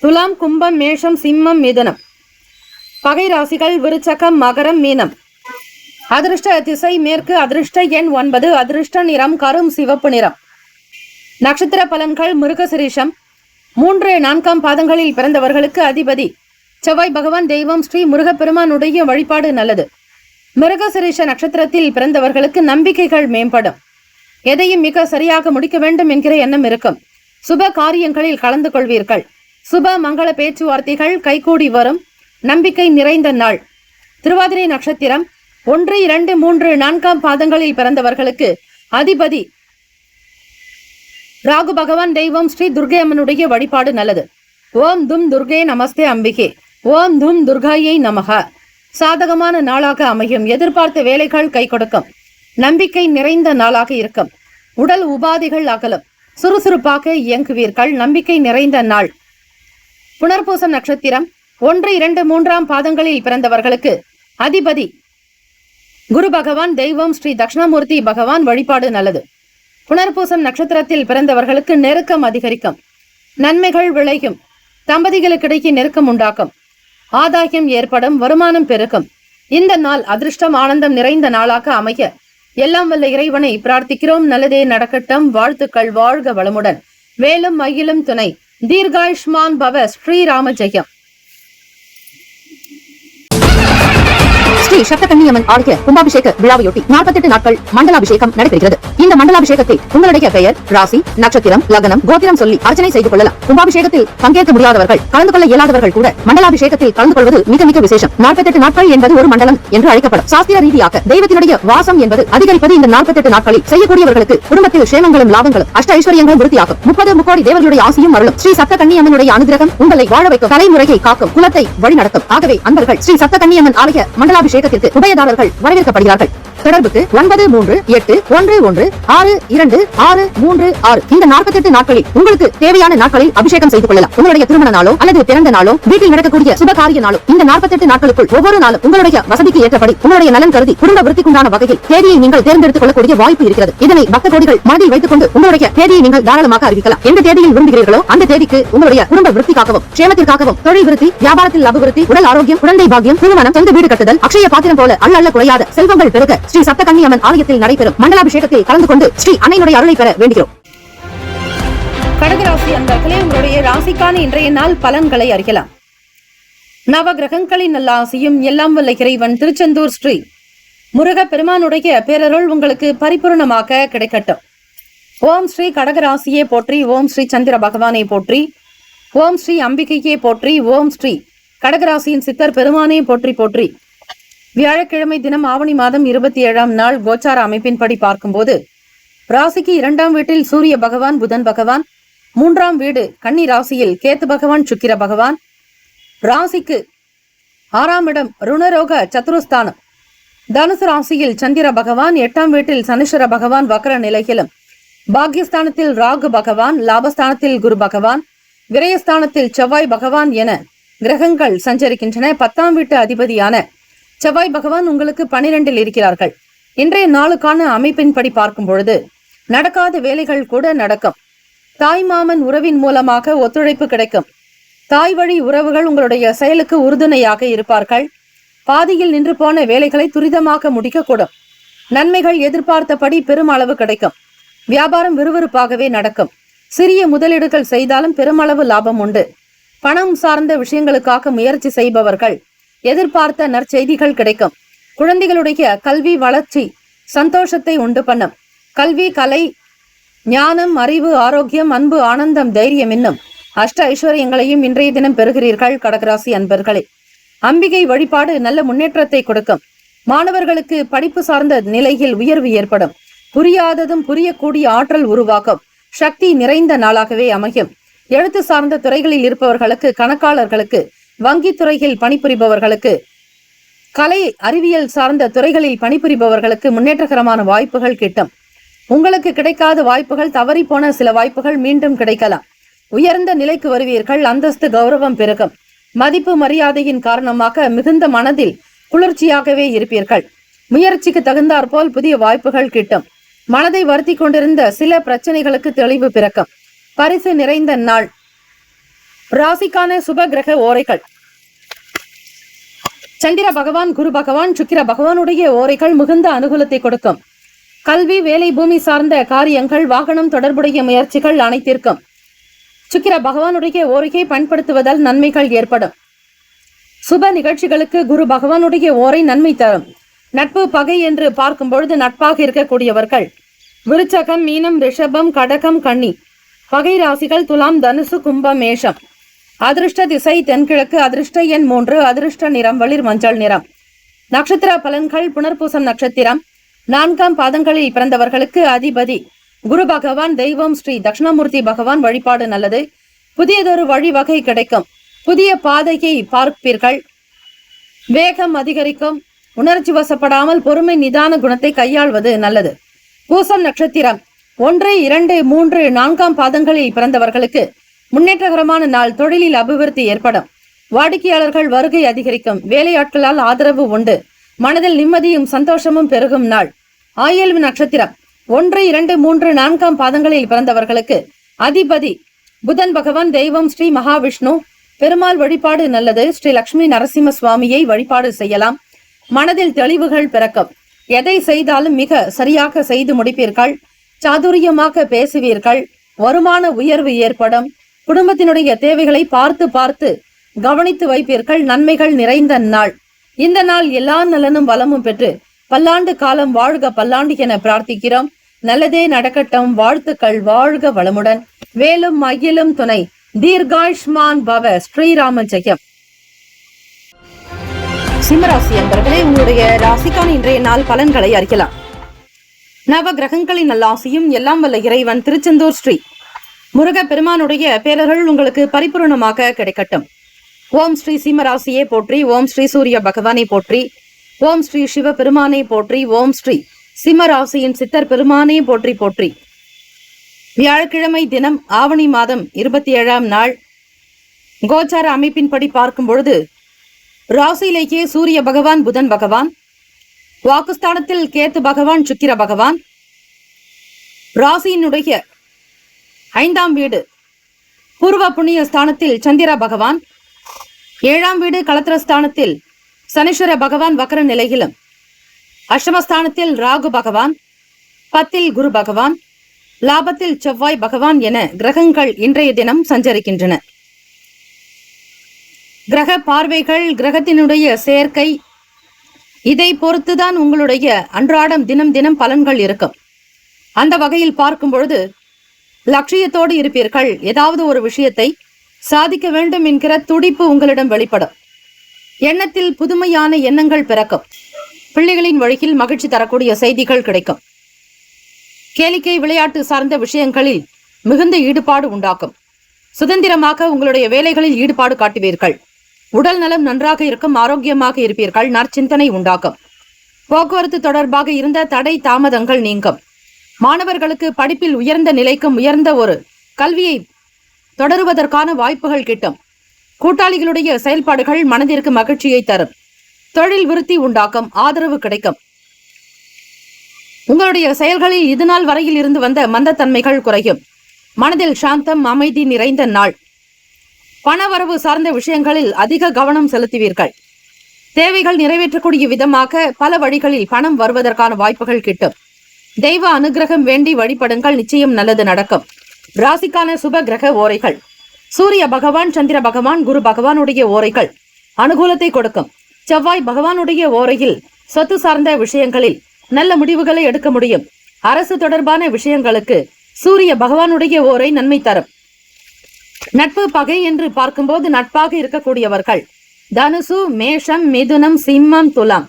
துலாம், கும்பம், மேஷம், சிம்மம், மிதுனம். பகை ராசிகள் விருச்சகம், மகரம், மீனம். அதிர்ஷ்ட திசை மேற்கு. அதிர்ஷ்ட எண் 9. அதிர்ஷ்ட நிறம் கரும் சிவப்பு நிறம். நட்சத்திர பலன்கள். மிருகசிரீஷம். 3, 4 பாதங்களில் பிறந்தவர்களுக்கு அதிபதி செவ்வாய் பகவான். தெய்வம் ஸ்ரீ முருகப்பெருமானுடைய வழிபாடு நல்லது. மிருகசிரீஷ நட்சத்திரத்தில் பிறந்தவர்களுக்கு நம்பிக்கைகள் மேம்படும். எதையும் மிக சரியாக முடிக்க வேண்டும் என்கிற எண்ணம் இருக்கும். சுப காரியங்களில் கலந்து கொள்வீர்கள். சுப மங்கள பேச்சுவார்த்தைகள் கைகூடி வரும். நம்பிக்கை நிறைந்த நாள். திருவாதிரை நட்சத்திரம் 1, 2, 3, 4 பாதங்களில் பிறந்தவர்களுக்கு அதிபதி ராகு பகவான். தெய்வம் ஸ்ரீ துர்கை அம்மனுடைய வழிபாடு நல்லது. ஓம் தும் துர்கே நமஸ்தே அம்பிகே. ஓம் தும் துர்காயை நமக. சாதகமான நாளாக அமையும். எதிர்பார்த்த வேலைகள் கை கொடுக்கும். நம்பிக்கை நிறைந்த நாளாக இருக்கும். உடல் உபாதைகள் அகலும். சுறுசுறுப்பாக இயங்குவீர்கள். நம்பிக்கை நிறைந்த நாள். புனர்பூசம் நட்சத்திரம் 1, 2, 3 பாதங்களில் பிறந்தவர்களுக்கு அதிபதி குரு பகவான். தெய்வம் ஸ்ரீ தட்சிணாமூர்த்தி பகவான். வழிபாடு நல்லது. புனர்பூசம் நட்சத்திரத்தில் பிறந்தவர்களுக்கு நெருக்கம் அதிகரிக்கும். நன்மைகள் விளையும். தம்பதிகளுக்கிடையே நெருக்கம் உண்டாக்கும். ஆதாயம் ஏற்படும். வருமானம் பெருகும். இந்த நாள் அதிர்ஷ்டம், ஆனந்தம் நிறைந்த நாளாக அமைய எல்லாம் வல்ல இறைவனை பிரார்த்திக்கிறோம். நல்லதே நடக்கட்டும். வாழ்த்துக்கள். வாழ்க வளமுடன். வேலும் மயிலும் துணை. தீர்காயுஷ்மான் பவ. ஸ்ரீராம ஜெயம். ஸ்ரீ சப்தகன்னியம்மன் ஆலய கும்பாபிஷேக விழாவையொட்டி 48 நாட்கள் மண்டலாபிஷேகம் நடைபெறுகிறது. இந்த மண்டலாபிஷேகத்தில் உங்களுடைய பெயர், ராசி, நட்சத்திரம், லக்னம், கோத்திரம் சொல்லி அர்ச்சனை செய்து கொள்ளலாம். கும்பாபிஷேகத்தில் பங்கேற்க முடியாதவர்கள், கலந்து கொள்ள இயலாதவர்கள் கூட மண்டலாபிஷேகத்தில் கலந்து கொள்வது மிக மிக விசேஷம். 48 நாட்கள் என்பது ஒரு மண்டலம் என்று அழைக்கப்படும். சாஸ்திர ரீதியாக தெய்வத்தினுடைய வாசம் என்பது அதிகரிப்பது இந்த 48 நாட்களில் செய்யக்கூடியவர்களுக்கு குடும்பத்தில் சேமங்களும் லாபங்களும் அஷ்ட ஐஸ்வர்யங்களும் விருத்தியாகும். 30 முக்கோடி தேவர்களுடைய ஆசியும் அருளும். ஸ்ரீ சப்தகன்னியம்மனுடைய அனுகிரகம் உங்களை வாழ வைக்கும். தலைமுறையை காக்கும். குலத்தை வழிநடத்தும். ஆகவே அன்பர்கள் ஸ்ரீ சப்தகன்னியம்மன் ஆலய மண்டலாபிஷேகத்திற்கு உபயதாரர்கள் வரவேற்கப்படுகிறார்கள். தொடர்புக்கு 9381616266. இந்த 48 நாட்களில் உங்களுக்கு தேவையான நாட்களில் அபிஷேகம் செய்து கொள்ளலாம். உங்களுடைய திருமண நாளோ அல்லது பிறந்த நாளோ, வீட்டில் நடக்கக்கூடிய சுபகாரிய நாளோ, இந்த 48 நாட்களுக்குள் ஒவ்வொரு நாளும் உங்களுடைய வசதிக்கு ஏற்றபடி உங்களுடைய நலன் கருதி குடும்ப விருத்திக்குண்டான வகையில் தேதியை நீங்கள் தேர்ந்தெடுத்துக் கொள்ளக்கூடிய வாய்ப்பு இருக்கிறது. இதனை பக்த கோடிகள் மனதில் வைத்துக் கொண்டு உங்களுடைய தேதியை நீங்கள் தாராளமாக அறிவிக்கலாம். எந்த தேதியில் விரும்புகிறீர்களோ அந்த தேதிக்கு உங்களுடைய குடும்ப விருத்திக்காகவும், சேமத்திற்காகவும், தொழில் விருத்தி, வியாபாரத்தில் அபிவிருத்தி, உடல் ஆரோக்கியம், குழந்தை பாக்கியம், திருமணம், சொந்த வீடு கட்டுதல், அக்ஷய பாத்திரம் போல அல்ல குறையாத செல்வங்கள் பெருக ஸ்ரீ சப்தகன்னியம்மன் ஆலயத்தில் நடைபெறும் மண்டலாபிஷேகத்தில் கலந்து கொண்டு ஸ்ரீ அன்னையினுடைய அருளை பெற வேண்டுகிறோம். கடகராசி அன்பர்களே, உங்களுடைய ராசிக்கான இன்றைய நாள் பலன்களை அறியலாம். நவ கிரகங்களின் நல்லாசியும் எல்லாம் வல்ல இறைவன் திருச்செந்தூர் ஸ்ரீ முருக பெருமானுடைய பேரருள் உங்களுக்கு பரிபூர்ணமாக கிடைக்கட்டும். ஓம் ஸ்ரீ கடகராசியே போற்றி, ஓம் ஸ்ரீ சந்திர பகவானை போற்றி, ஓம் ஸ்ரீ அம்பிகையே போற்றி, ஓம் ஸ்ரீ கடகராசியின் சித்தர் பெருமானே போற்றி போற்றி. வியாழக்கிழமை தினம் ஆவணி மாதம் 27ஆம் நாள் கோச்சார அமைப்பின்படி பார்க்கும்போது ராசிக்கு 2ஆம் வீட்டில் சூரிய பகவான் புதன் பகவான், 3ஆம் வீடு கன்னி ராசியில் கேத்து பகவான் சுக்கிர பகவான், ராசிக்கு 6ஆம் இடம் ருணரோக சத்துருஸ்தானம் தனுசு ராசியில் சந்திர பகவான், 8ஆம் வீட்டில் சனீஸ்வர பகவான் வக்ர நிலையிலும், பாக்யஸ்தானத்தில் ராகு பகவான், லாபஸ்தானத்தில் குரு பகவான், விரயஸ்தானத்தில் செவ்வாய் பகவான் என கிரகங்கள் சஞ்சரிக்கின்றன. 10ஆம் வீட்டு அதிபதியான செவ்வாய் பகவான் உங்களுக்கு 12இல் இருக்கிறார்கள். இன்றைய நாளுக்கான அமைப்பின்படி பார்க்கும் பொழுது நடக்காத வேலைகள் கூட நடக்கும். தாய் மாமன் உறவின் மூலமாக ஒத்துழைப்பு கிடைக்கும். தாய் வழி உறவுகள் உங்களுடைய செயலுக்கு உறுதுணையாக இருப்பார்கள். பாதியில் நின்று போன வேலைகளை துரிதமாக முடிக்கக்கூடும். நன்மைகள் எதிர்பார்த்தபடி பெருமளவு கிடைக்கும். வியாபாரம் விறுவிறுப்பாகவே நடக்கும். சிறிய முதலீடுகள் செய்தாலும் பெருமளவு லாபம் உண்டு. பணம் சார்ந்த விஷயங்களுக்காக முயற்சி செய்பவர்கள் எதிர்பார்த்த நற்செய்திகள் கிடைக்கும். குழந்தைகளுடைய கல்வி வளர்ச்சி சந்தோஷத்தை உண்டு பண்ணும். கல்வி, கலை, ஞானம், அறிவு, ஆரோக்கியம், அன்பு, ஆனந்தம், தைரியம் என்னும் அஷ்ட ஐஸ்வர்யங்களையும் இன்றைய தினம் பெறுகிறீர்கள் கடகராசி அன்பர்களே. அம்பிகை வழிபாடு நல்ல முன்னேற்றத்தை கொடுக்கும். மாணவர்களுக்கு படிப்பு சார்ந்த நிலையில் உயர்வு ஏற்படும். புரியாததும் புரியக்கூடிய ஆற்றல் உருவாக்கும். சக்தி நிறைந்த நாளாகவே அமையும். எழுத்து சார்ந்த துறைகளில் இருப்பவர்களுக்கு, கணக்காளர்களுக்கு, வங்கி துறையில் பணிபுரிபவர்களுக்கு, கலை அறிவியல் சார்ந்த துறைகளில் பணிபுரிபவர்களுக்கு முன்னேற்றகரமான வாய்ப்புகள் கிட்டும். உங்களுக்கு கிடைக்காத வாய்ப்புகள், தவறி போன சில வாய்ப்புகள் மீண்டும் கிடைக்கலாம். உயர்ந்த நிலைக்கு வருவீர்கள். அந்தஸ்து, கௌரவம் பெருகும். மதிப்பு மரியாதையின் காரணமாக மிகுந்த மனதில் குளிர்ச்சியாகவே இருப்பீர்கள். முயற்சிக்கு தகுந்தாற்போல் புதிய வாய்ப்புகள் கிட்டும். மனதை வருத்தி கொண்டிருந்த சில பிரச்சனைகளுக்கு தெளிவு பிறக்கும். பரிசு நிறைந்த நாள். ராசிக்கான சுப கிரக ஓரைகள். சந்திர பகவான், குரு பகவான், சுக்கிர பகவானுடைய ஓரைகள் மிகுந்த அனுகூலத்தை கொடுக்கும். கல்வி, வேலை, பூமி சார்ந்த காரியங்கள், வாகனம் தொடர்புடைய முயற்சிகள் அனைத்திற்கும் சுக்கிர பகவானுடைய ஓரையை பயன்படுத்துவதால் நன்மைகள் ஏற்படும். சுப நிகழ்ச்சிகளுக்கு குரு பகவானுடைய ஓரை நன்மை தரும். நட்பு, பகை என்று பார்க்கும் பொழுது நட்பாக இருக்கக்கூடியவர்கள் விருச்சகம், மீனம், ரிஷபம், கடகம், கன்னி. பகை ராசிகள் துலாம், தனுசு, கும்பம், மேஷம். அதிர்ஷ்ட திசை தென்கிழக்கு. அதிர்ஷ்ட எண் 3. அதிர்ஷ்ட நிறம் வெளிர் மஞ்சள் நிறம். நட்சத்திர பலன்கள். புனர்பூசம் நட்சத்திரம் 4ஆம் பாதங்களில் பிறந்தவர்களுக்கு அதிபதி குரு பகவான். தெய்வம் ஸ்ரீ தட்சிணாமூர்த்தி பகவான் வழிபாடு நல்லது. புதியதொரு வழிவகை கிடைக்கும். புதிய பாதையை பார்ப்பீர்கள். வேகம் அதிகரிக்கும். உணர்ச்சி வசப்படாமல் பொறுமை, நிதான குணத்தை கையாள்வது நல்லது. பூசம் நட்சத்திரம் 1, 2, 3, 4ஆம் பாதங்களில் பிறந்தவர்களுக்கு முன்னேற்றகரமான நாள். தொழிலில் அபிவிருத்தி ஏற்படும். வாடிக்கையாளர்கள் வருகை அதிகரிக்கும். வேலையாட்களால் ஆதரவு உண்டு. மனதில் நிம்மதியும் சந்தோஷமும் பெருகும் நாள். ஆயில்வு நட்சத்திரம் 1, 2, 3, 4ஆம் பாதங்களில் பிறந்தவர்களுக்கு அதிபதி புதன் பகவான். தெய்வம் ஸ்ரீ மகாவிஷ்ணு. பெருமாள் வழிபாடு நல்லது. ஸ்ரீ லட்சுமி நரசிம்ம சுவாமியை வழிபாடு செய்யலாம். மனதில் தெளிவுகள் பிறக்கும். எதை செய்தாலும் மிக சரியாக செய்து முடிப்பீர்கள். சாதுரியமாக பேசுவீர்கள். வருமான உயர்வு ஏற்படும். குடும்பத்தினுடைய தேவைகளை பார்த்து பார்த்து கவனித்து வைப்பீர்கள். நன்மைகள் நிறைந்த நாள். இந்த நாள் எல்லா நலனும் வளமும் பெற்று பல்லாண்டு காலம் வாழ்க பல்லாண்டு என பிரார்த்திக்கிறோம். நல்லதே நடக்கட்டும். வாழ்த்துக்கள். வாழ்க வளமுடன். வேலும் மகிழும் துணை. தீர்காயுஷ்மான் பவ. ஸ்ரீராம ஜெயம். சிம்மராசி என்பவர்களே, உங்களுடைய ராசிக்கான இன்றைய நாள் பலன்களை அறியலாம். நவ கிரகங்களின் நல்லாசியும் எல்லாம் வல்ல இறைவன் திருச்செந்தூர் ஸ்ரீ முருக பெருமானுடைய பேரர்கள் உங்களுக்கு பரிபூர்ணமாக கிடைக்கட்டும். ஓம் ஸ்ரீ சிம்மராசியே போற்றி. ஓம் ஸ்ரீ சூரிய பகவானை போற்றி. ஓம் ஸ்ரீ சிவ பெருமானை போற்றி. ஓம் ஸ்ரீ சிம்மராசியின் சித்தர் பெருமானே போற்றி போற்றி. வியாழக்கிழமை தினம் ஆவணி மாதம் 27ஆம் நாள் கோச்சார அமைப்பின்படி பார்க்கும் பொழுது ராசியிலேயே சூரிய பகவான், புதன் பகவான், வாக்குஸ்தானத்தில் கேத்து பகவான், சுக்கிர பகவான், ராசியினுடைய 5ஆம் வீடு பூர்வ புண்ணிய ஸ்தானத்தில் சந்திர பகவான், 7ஆம் வீடு களத்திரஸ்தானத்தில் சனீஸ்வர பகவான் வக்ர நிலையிலும், அஷ்டமஸ்தானத்தில் ராகு பகவான், 10இல் குரு பகவான், லாபத்தில் செவ்வாய் பகவான் என கிரகங்கள் இன்றைய தினம் சஞ்சரிக்கின்றன. கிரக பார்வைகள், கிரகத்தினுடைய சேர்க்கை, இதை பொறுத்துதான் உங்களுடைய அன்றாடம் தினம் தினம் பலன்கள் இருக்கும். அந்த வகையில் பார்க்கும் பொழுது லட்சியத்தோடு இருப்பீர்கள். ஏதாவது ஒரு விஷயத்தை சாதிக்க வேண்டும் என்கிற துடிப்பு உங்களிடம் வெளிப்படும். எண்ணத்தில் புதுமையான எண்ணங்கள் பிறக்கும். பிள்ளைகளின் வழியில் மகிழ்ச்சி தரக்கூடிய செய்திகள் கிடைக்கும். கேளிக்கை விளையாட்டு சார்ந்த விஷயங்களில் மிகுந்த ஈடுபாடு உண்டாக்கும். சுதந்திரமாக உங்களுடைய வேலைகளில் ஈடுபாடு காட்டுவீர்கள். உடல் நலம் நன்றாக இருக்கும். ஆரோக்கியமாக இருப்பீர்கள். நற்சிந்தனை உண்டாக்கும். போக்குவரத்து தொடர்பாக இருந்த தடை தாமதங்கள் நீங்கும். மாணவர்களுக்கு படிப்பில் உயர்ந்த நிலைக்கும் உயர்ந்த ஒரு கல்வியை தொடருவதற்கான வாய்ப்புகள் கிட்டும். கூட்டாளிகளுடைய செயல்பாடுகள் மனதிற்கு மகிழ்ச்சியை தரும். தொழில் விருத்தி உண்டாக்கும். ஆதரவு கிடைக்கும். உங்களுடைய செயல்களில் இதுநாள் வரையில் இருந்து வந்த மந்தத்தன்மைகள் குறையும். மனதில் சாந்தம் அமைதி நிறைந்த நாள். பணவரவு சார்ந்த விஷயங்களில் அதிக கவனம் செலுத்துவீர்கள். தேவைகள் நிறைவேற்றக்கூடிய விதமாக பல வழிகளில் பணம் வருவதற்கான வாய்ப்புகள் கிட்டும். தெய்வ அனுகிரகம் வேண்டி வழிபடுங்கள். நிச்சயம் நல்லது நடக்கும். ராசிக்கான சுப கிரக ஓரைகள். சூரிய பகவான், சந்திர பகவான், குரு பகவானுடைய ஓரைகள் அனுகூலத்தை கொடுக்கும். செவ்வாய் பகவானுடைய ஓரையில் சொத்து சார்ந்த விஷயங்களில் நல்ல முடிவுகளை எடுக்க முடியும். அரசு தொடர்பான விஷயங்களுக்கு சூரிய பகவானுடைய ஓரை நன்மை தரும். நட்பு பகை என்று பார்க்கும்போது நட்பாக இருக்கக்கூடியவர்கள் தனுசு, மேஷம், மிதுனம், சிம்மம், துலாம்.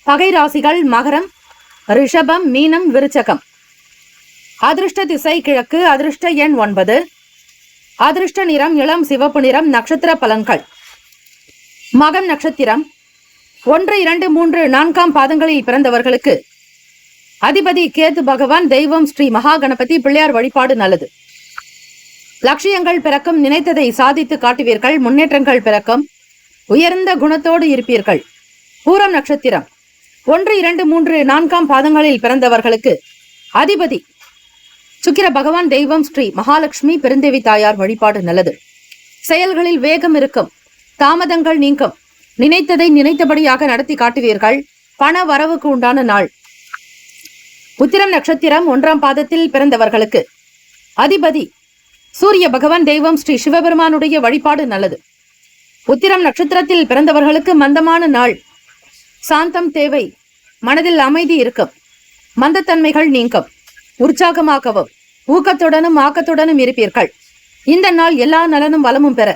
பகை ராசிகள் மகரம், ரிஷபம், மீனம், விருச்சகம். அதிர்ஷ்ட திசை கிழக்கு. அதிர்ஷ்ட எண் 9. அதிர்ஷ்ட நிறம் இளம் சிவப்பு நிறம். நட்சத்திர பலன்கள். மகம் நட்சத்திரம் 1, 2, 3, 4 பாதங்களில் பிறந்தவர்களுக்கு அதிபதி கேது பகவான். தெய்வம் ஸ்ரீ மகா கணபதி. பிள்ளையார் வழிபாடு நல்லது. லட்சியங்கள் பிறக்கும். நினைத்ததை சாதித்து காட்டுவீர்கள். முன்னேற்றங்கள் பிறக்கும். உயர்ந்த குணத்தோடு இருப்பீர்கள். பூரம் நட்சத்திரம் 1, 2, 3, 4 பாதங்களில் பிறந்தவர்களுக்கு அதிபதி சுக்கிர பகவான். தெய்வம் ஸ்ரீ மகாலட்சுமி. பெருந்தேவி தாயார் வழிபாடு நல்லது. செயல்களில் வேகம் இருக்கும். தாமதங்கள் நீங்கும். நினைத்ததை நினைத்தபடியாக நடத்தி காட்டுவீர்கள். பண வரவுக்கு உண்டான நாள். உத்திரம் நட்சத்திரம் 1 பாதத்தில் பிறந்தவர்களுக்கு அதிபதி சூரிய பகவான். தெய்வம் ஸ்ரீ சிவபெருமானுடைய வழிபாடு நல்லது. உத்திரம் நட்சத்திரத்தில் பிறந்தவர்களுக்கு மந்தமான நாள். சாந்தம் தேவை. மனதில் அமைதி இருக்கும். மந்தத்தன்மைகள் நீங்கும். உற்சாகமாகவும் ஊக்கத்துடனும் ஆக்கத்துடனும் இருப்பீர்கள். இந்த நாள் எல்லா நலனும் வளமும் பெற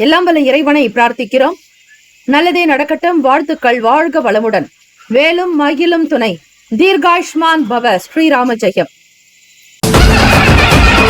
எல்லாம் வல்ல இறைவனை பிரார்த்திக்கிறோம். நல்லதே நடக்கட்டும். வாழ்த்துக்கள். வாழ்க வளமுடன். வேலும் மகிழும் துணை. தீர்காயுஷ்மான் பவ. ஸ்ரீராம ஜெயம்.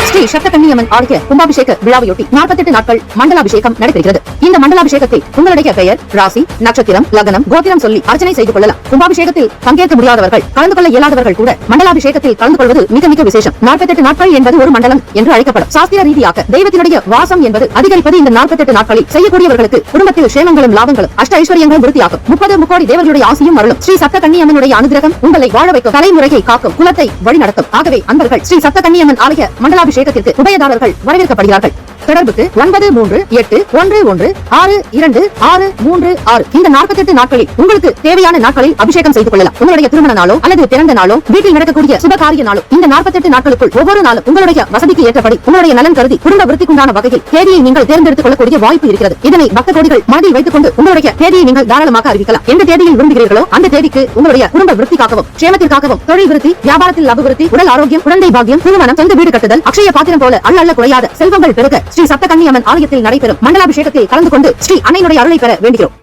ஸ்ரீ சப்தகன்னியம்மன் ஆலய கும்பாபிஷேக விழாவையொட்டி 48 நாட்கள் மண்டலாபிஷேகம் நடைபெறுகிறது. இந்த மண்டலாபிஷேகத்தில் உங்களுடைய பெயர், ராசி, நட்சத்திரம், லக்னம், கோத்திரம் சொல்லி அர்ச்சனை செய்து கொள்ளலாம். கும்பாபிஷேகத்தில் பங்கேற்க முடியாதவர்கள், கலந்து கொள்ள இயலாதவர்கள் கூட மண்டலாபிஷேகத்தில் கலந்து கொள்வது மிக மிக விசேஷம். 48 நாட்கள் என்பது ஒரு மண்டலம் என்று அழைக்கப்படும். சாஸ்திர ரீதியாக தெய்வத்தினுடைய வாசம் என்பது அதிகரிப்பது இந்த 48 நாட்களில். செய்யக்கூடியவர்களுக்கு குடும்பத்தில் சேமங்களும் லாபங்களும் அஷ்ட ஐஸ்வர்யங்களும் விருத்தியாகும். 30 முக்கோடி தேவர்களுடைய ஆசியும் அருளும். ஸ்ரீ சப்தகன்னியம்மனுடைய அனுகிரகம் உங்களை வாழ வைக்கும். தலைமுறையை காக்கும். குலத்தை வழிநடத்தும். ஆகவே அன்பர்கள் ஸ்ரீ சப்தகன்னியம்மன் ஆலய மண்டலாபிஷேகத்திற்கு உபயதாரர்கள் வரவேற்கப்படுகிறார்கள். தொடர்புக்கு 9381162636. இந்த 48 நாட்களில் உங்களுக்கு தேவையான நாட்களில் அபிஷேகம் செய்து கொள்ளலாம். உங்களுடைய திருமண நாளோ அல்லது பிறந்த நாளோ வீட்டில் நடக்கக்கூடிய சுபகாரிய நாளோ இந்த 48 நாட்களுக்குள் ஒவ்வொரு நாளும் உங்களுடைய வசதிக்கு ஏற்றபடி உங்களுடைய நலன் கருதி குடும்ப விருத்திக்குண்டான வகையில் தேதியை நீங்கள் தேர்ந்தெடுத்துக் கொள்ளக்கூடிய வாய்ப்பு இருக்கிறது. இதனை பக்த கோடிகள் மனதில் வைத்துக் கொண்டு உங்களுடைய தேதியை நீங்கள் தாராளமாக அறிவிக்கலாம். எந்த தேதியில் விரும்புகிறீர்களோ அந்த தேதிக்கு உங்களுடைய குடும்ப விருத்திக்காகவும் சேமத்திற்காகவும் தொழில் விருத்தி, வியாபாரத்தில் அபிவிருத்தி, உடல் ஆரோக்கியம், குழந்தை பாக்கியம், திருமணம், சொந்த வீடு கட்டுதல், அக்ஷய பாத்திரம் போல அல்ல குறையாத செல்வங்கள் பெருக ஸ்ரீ சப்தகன்னியம்மன் ஆலயத்தில் நடைபெறும் மண்டலாபிஷேகத்தில் கலந்து கொண்டு ஸ்ரீ அன்னையினுடைய அருளை பெற வேண்டுகிறோம்.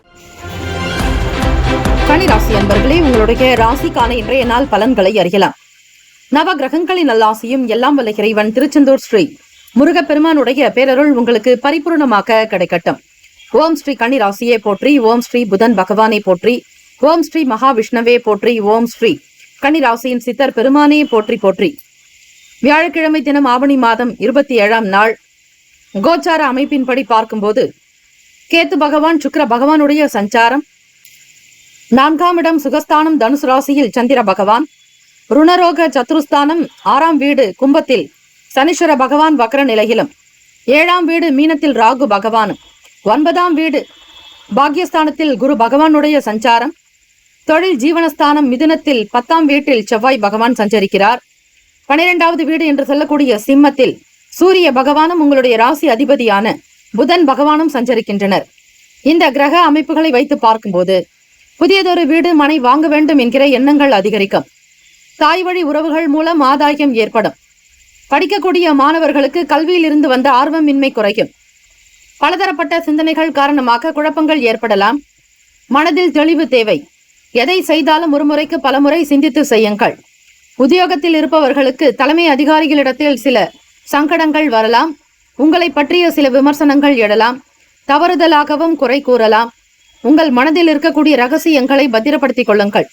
கன்னிராசி அன்பர்களே, உங்களுடைய ராசிக்கான இன்றைய நாள் பலன்களை அறியலாம். நவ கிரகங்களின் நல்லாசியும் எல்லாம் வல்ல இறைவன் திருச்செந்தூர் ஸ்ரீ முருகப்பெருமானுடைய பேரருள் உங்களுக்கு பரிபூர்ணமாக கிடைக்கட்டும். ஓம் ஸ்ரீ கன்னிராசியே போற்றி. ஓம் ஸ்ரீ புதன் பகவானே போற்றி. ஓம் ஸ்ரீ மகாவிஷ்ணவே போற்றி. ஓம் ஸ்ரீ கன்னிராசியின் சித்தர் பெருமானே போற்றி போற்றி. வியாழக்கிழமை தினம் ஆவணி மாதம் 27ஆம் நாள். கோச்சார அமைப்பின்படி பார்க்கும்போது கேத்து பகவான் சுக்கிர பகவானுடைய சஞ்சாரம். 4ஆம் இடம் சுகஸ்தானம் தனுசு ராசியில் சந்திர பகவான். ருணரோக சத்துருஸ்தானம் 6ஆம் வீடு கும்பத்தில் சனீஸ்வர பகவான் வக்ர நிலையிலும், 7ஆம் வீடு மீனத்தில் ராகு பகவானும், 9ஆம் வீடு பாக்யஸ்தானத்தில் குரு பகவானுடைய சஞ்சாரம். தொழில் ஜீவனஸ்தானம் மிதுனத்தில் 10ஆம் வீட்டில் செவ்வாய் பகவான் சஞ்சரிக்கிறார். 12வது வீடு என்று சொல்லக்கூடிய சிம்மத்தில் சூரிய பகவானும் உங்களுடைய ராசி அதிபதியான புதன் பகவானும் சஞ்சரிக்கின்றனர். இந்த கிரக அமைப்புகளை வைத்து பார்க்கும்போது புதியதொரு வீடு மனை வாங்க வேண்டும் என்கிற எண்ணங்கள் அதிகரிக்கும். தாய் வழி உறவுகள் மூலம் ஆதாயம் ஏற்படும். படிக்கக்கூடிய மாணவர்களுக்கு கல்வியில் இருந்து வந்த ஆர்வமின்மை குறையும். பலதரப்பட்ட சிந்தனைகள் காரணமாக குழப்பங்கள் ஏற்படலாம். மனதில் தெளிவு தேவை. எதை செய்தாலும் ஒருமுறைக்கு பலமுறை சிந்தித்து செய்யுங்கள். உத்தியோகத்தில் இருப்பவர்களுக்கு தலைமை அதிகாரிகளிடத்தில் சில சங்கடங்கள் வரலாம். உங்களை பற்றிய சில விமர்சனங்கள் எழலாம். தவறுதலாகவும் குறை கூறலாம். உங்கள் மனதில் இருக்கக்கூடிய ரகசியங்களை பத்திரப்படுத்திக் கொள்ளுங்கள்.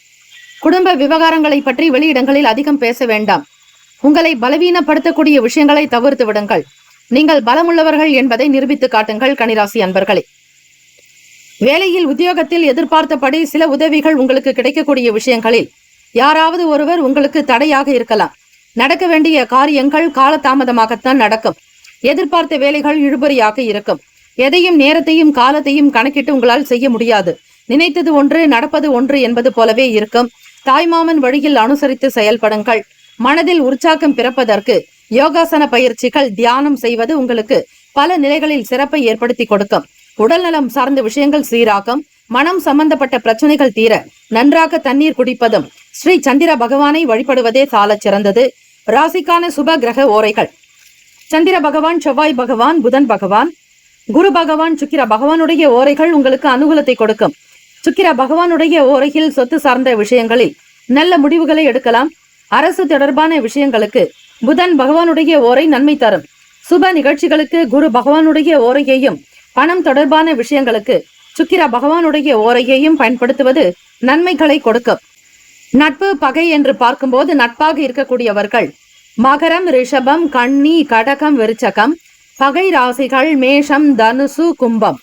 குடும்ப விவகாரங்களை பற்றி வெளியிடங்களில் அதிகம் பேச வேண்டாம். உங்களை பலவீனப்படுத்தக்கூடிய விஷயங்களை தவிர்த்து விடுங்கள். நீங்கள் பலமுள்ளவர்கள் என்பதை நிரூபித்து காட்டுங்கள். கன்னிராசி அன்பர்களே, வேலையில் உத்தியோகத்தில் எதிர்பார்த்தபடி சில உதவிகள் உங்களுக்கு கிடைக்கக்கூடிய விஷயங்களில் யாராவது ஒருவர் உங்களுக்கு தடையாக இருக்கலாம். நடக்க வேண்டிய காரியங்கள் காலதாமதமாகத்தான் நடக்கும். எதிர்பார்த்த வேலைகள் இழுபறியாக இருக்கும். எதையும் நேரத்தையும் காலத்தையும் கணக்கிட்டு உங்களால் செய்ய முடியாது. நினைத்தது ஒன்று நடப்பது ஒன்று என்பது போலவே இருக்கும். தாய்மாமன் வழியில் அனுசரித்து செயல்படுங்கள். மனதில் உற்சாகம் பிறப்பதற்கு யோகாசன பயிற்சிகள், தியானம் செய்வது உங்களுக்கு பல நிலைகளில் சிறப்பை ஏற்படுத்தி கொடுக்கும். உடல்நலம் சார்ந்த விஷயங்கள் சீராகும். மனம் சம்பந்தப்பட்ட பிரச்சனைகள் தீர நன்றாக தண்ணீர் குடிப்பதும் ஸ்ரீ சந்திர பகவானை வழிபடுவதே சாலச் சிறந்தது. ராசிக்கான சுப கிரக ஓரைகள்: சந்திர பகவான், செவ்வாய் பகவான், புதன் பகவான், குரு பகவான், சுக்கிர பகவானுடைய ஓரைகள் உங்களுக்கு அனுகூலத்தை கொடுக்கும். சுக்கிர பகவானுடைய ஓரையில் சொத்து சார்ந்த விஷயங்களில் நல்ல முடிவுகளை எடுக்கலாம். அரசு தொடர்பான விஷயங்களுக்கு புதன் பகவானுடைய ஓரை நன்மை தரும். சுப நிகழ்ச்சிகளுக்கு குரு பகவானுடைய ஓரையையும், பணம் தொடர்பான விஷயங்களுக்கு சுக்கிர பகவானுடைய ஓரையையும் பயன்படுத்துவது நன்மைகளை கொடுக்கும். நட்பு பகை என்று பார்க்கும்போது நட்பாக இருக்கக்கூடியவர்கள் மகரம், ரிஷபம், கன்னி, கடகம், விருச்சகம். பகை ராசிகள் மேஷம், தனுசு, கும்பம்.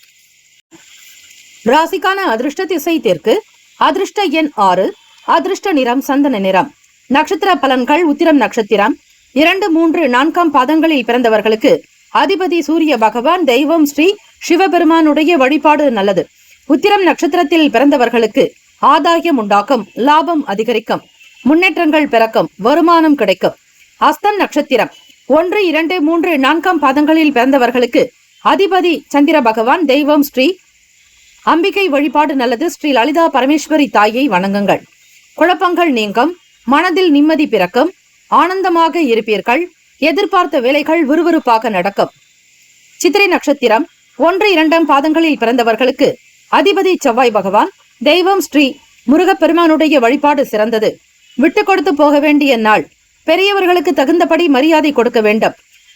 ராசிக்கான அதிர்ஷ்ட திசை தெற்கு. அதிர்ஷ்ட எண் 6. அதிர்ஷ்ட நிறம் சந்தன நிறம். நட்சத்திர பலன்கள்: உத்திரம் நட்சத்திரம் 2, 3, 4 பாதங்களில் பிறந்தவர்களுக்கு அதிபதி சூரிய பகவான். தெய்வம் ஸ்ரீ சிவபெருமானுடைய வழிபாடு நல்லது. உத்திரம் நட்சத்திரத்தில் பிறந்தவர்களுக்கு ஆதாயம் உண்டாக்கும். லாபம் அதிகரிக்கும். முன்னேற்றங்கள் பிறக்கும். வருமானம் கிடைக்கும். அஸ்தம் நட்சத்திரம் 1, 2, 3, 4 பாதங்களில் பிறந்தவர்களுக்கு அதிபதி சந்திர பகவான். தெய்வம் ஸ்ரீ அம்பிகை வழிபாடு நல்லது. ஸ்ரீ லலிதா பரமேஸ்வரி தாயை வணங்குங்கள். குழப்பங்கள் நீங்கும். மனதில் நிம்மதி பிறக்கும். ஆனந்தமாக இருப்பீர்கள். எதிர்பார்த்த வேலைகள் விறுவிறுப்பாக நடக்கும். சித்திரை நட்சத்திரம் 1, 2 பாதங்களில் பிறந்தவர்களுக்கு அதிபதி செவ்வாய் பகவான். தெய்வம் ஸ்ரீ முருகப்பெருமானுடைய வழிபாடு சிறந்தது. விட்டு கொடுத்து போக வேண்டிய நாள். பெரியவர்களுக்கு தகுந்தபடி மரியாதை கொடுக்க வேண்டும்.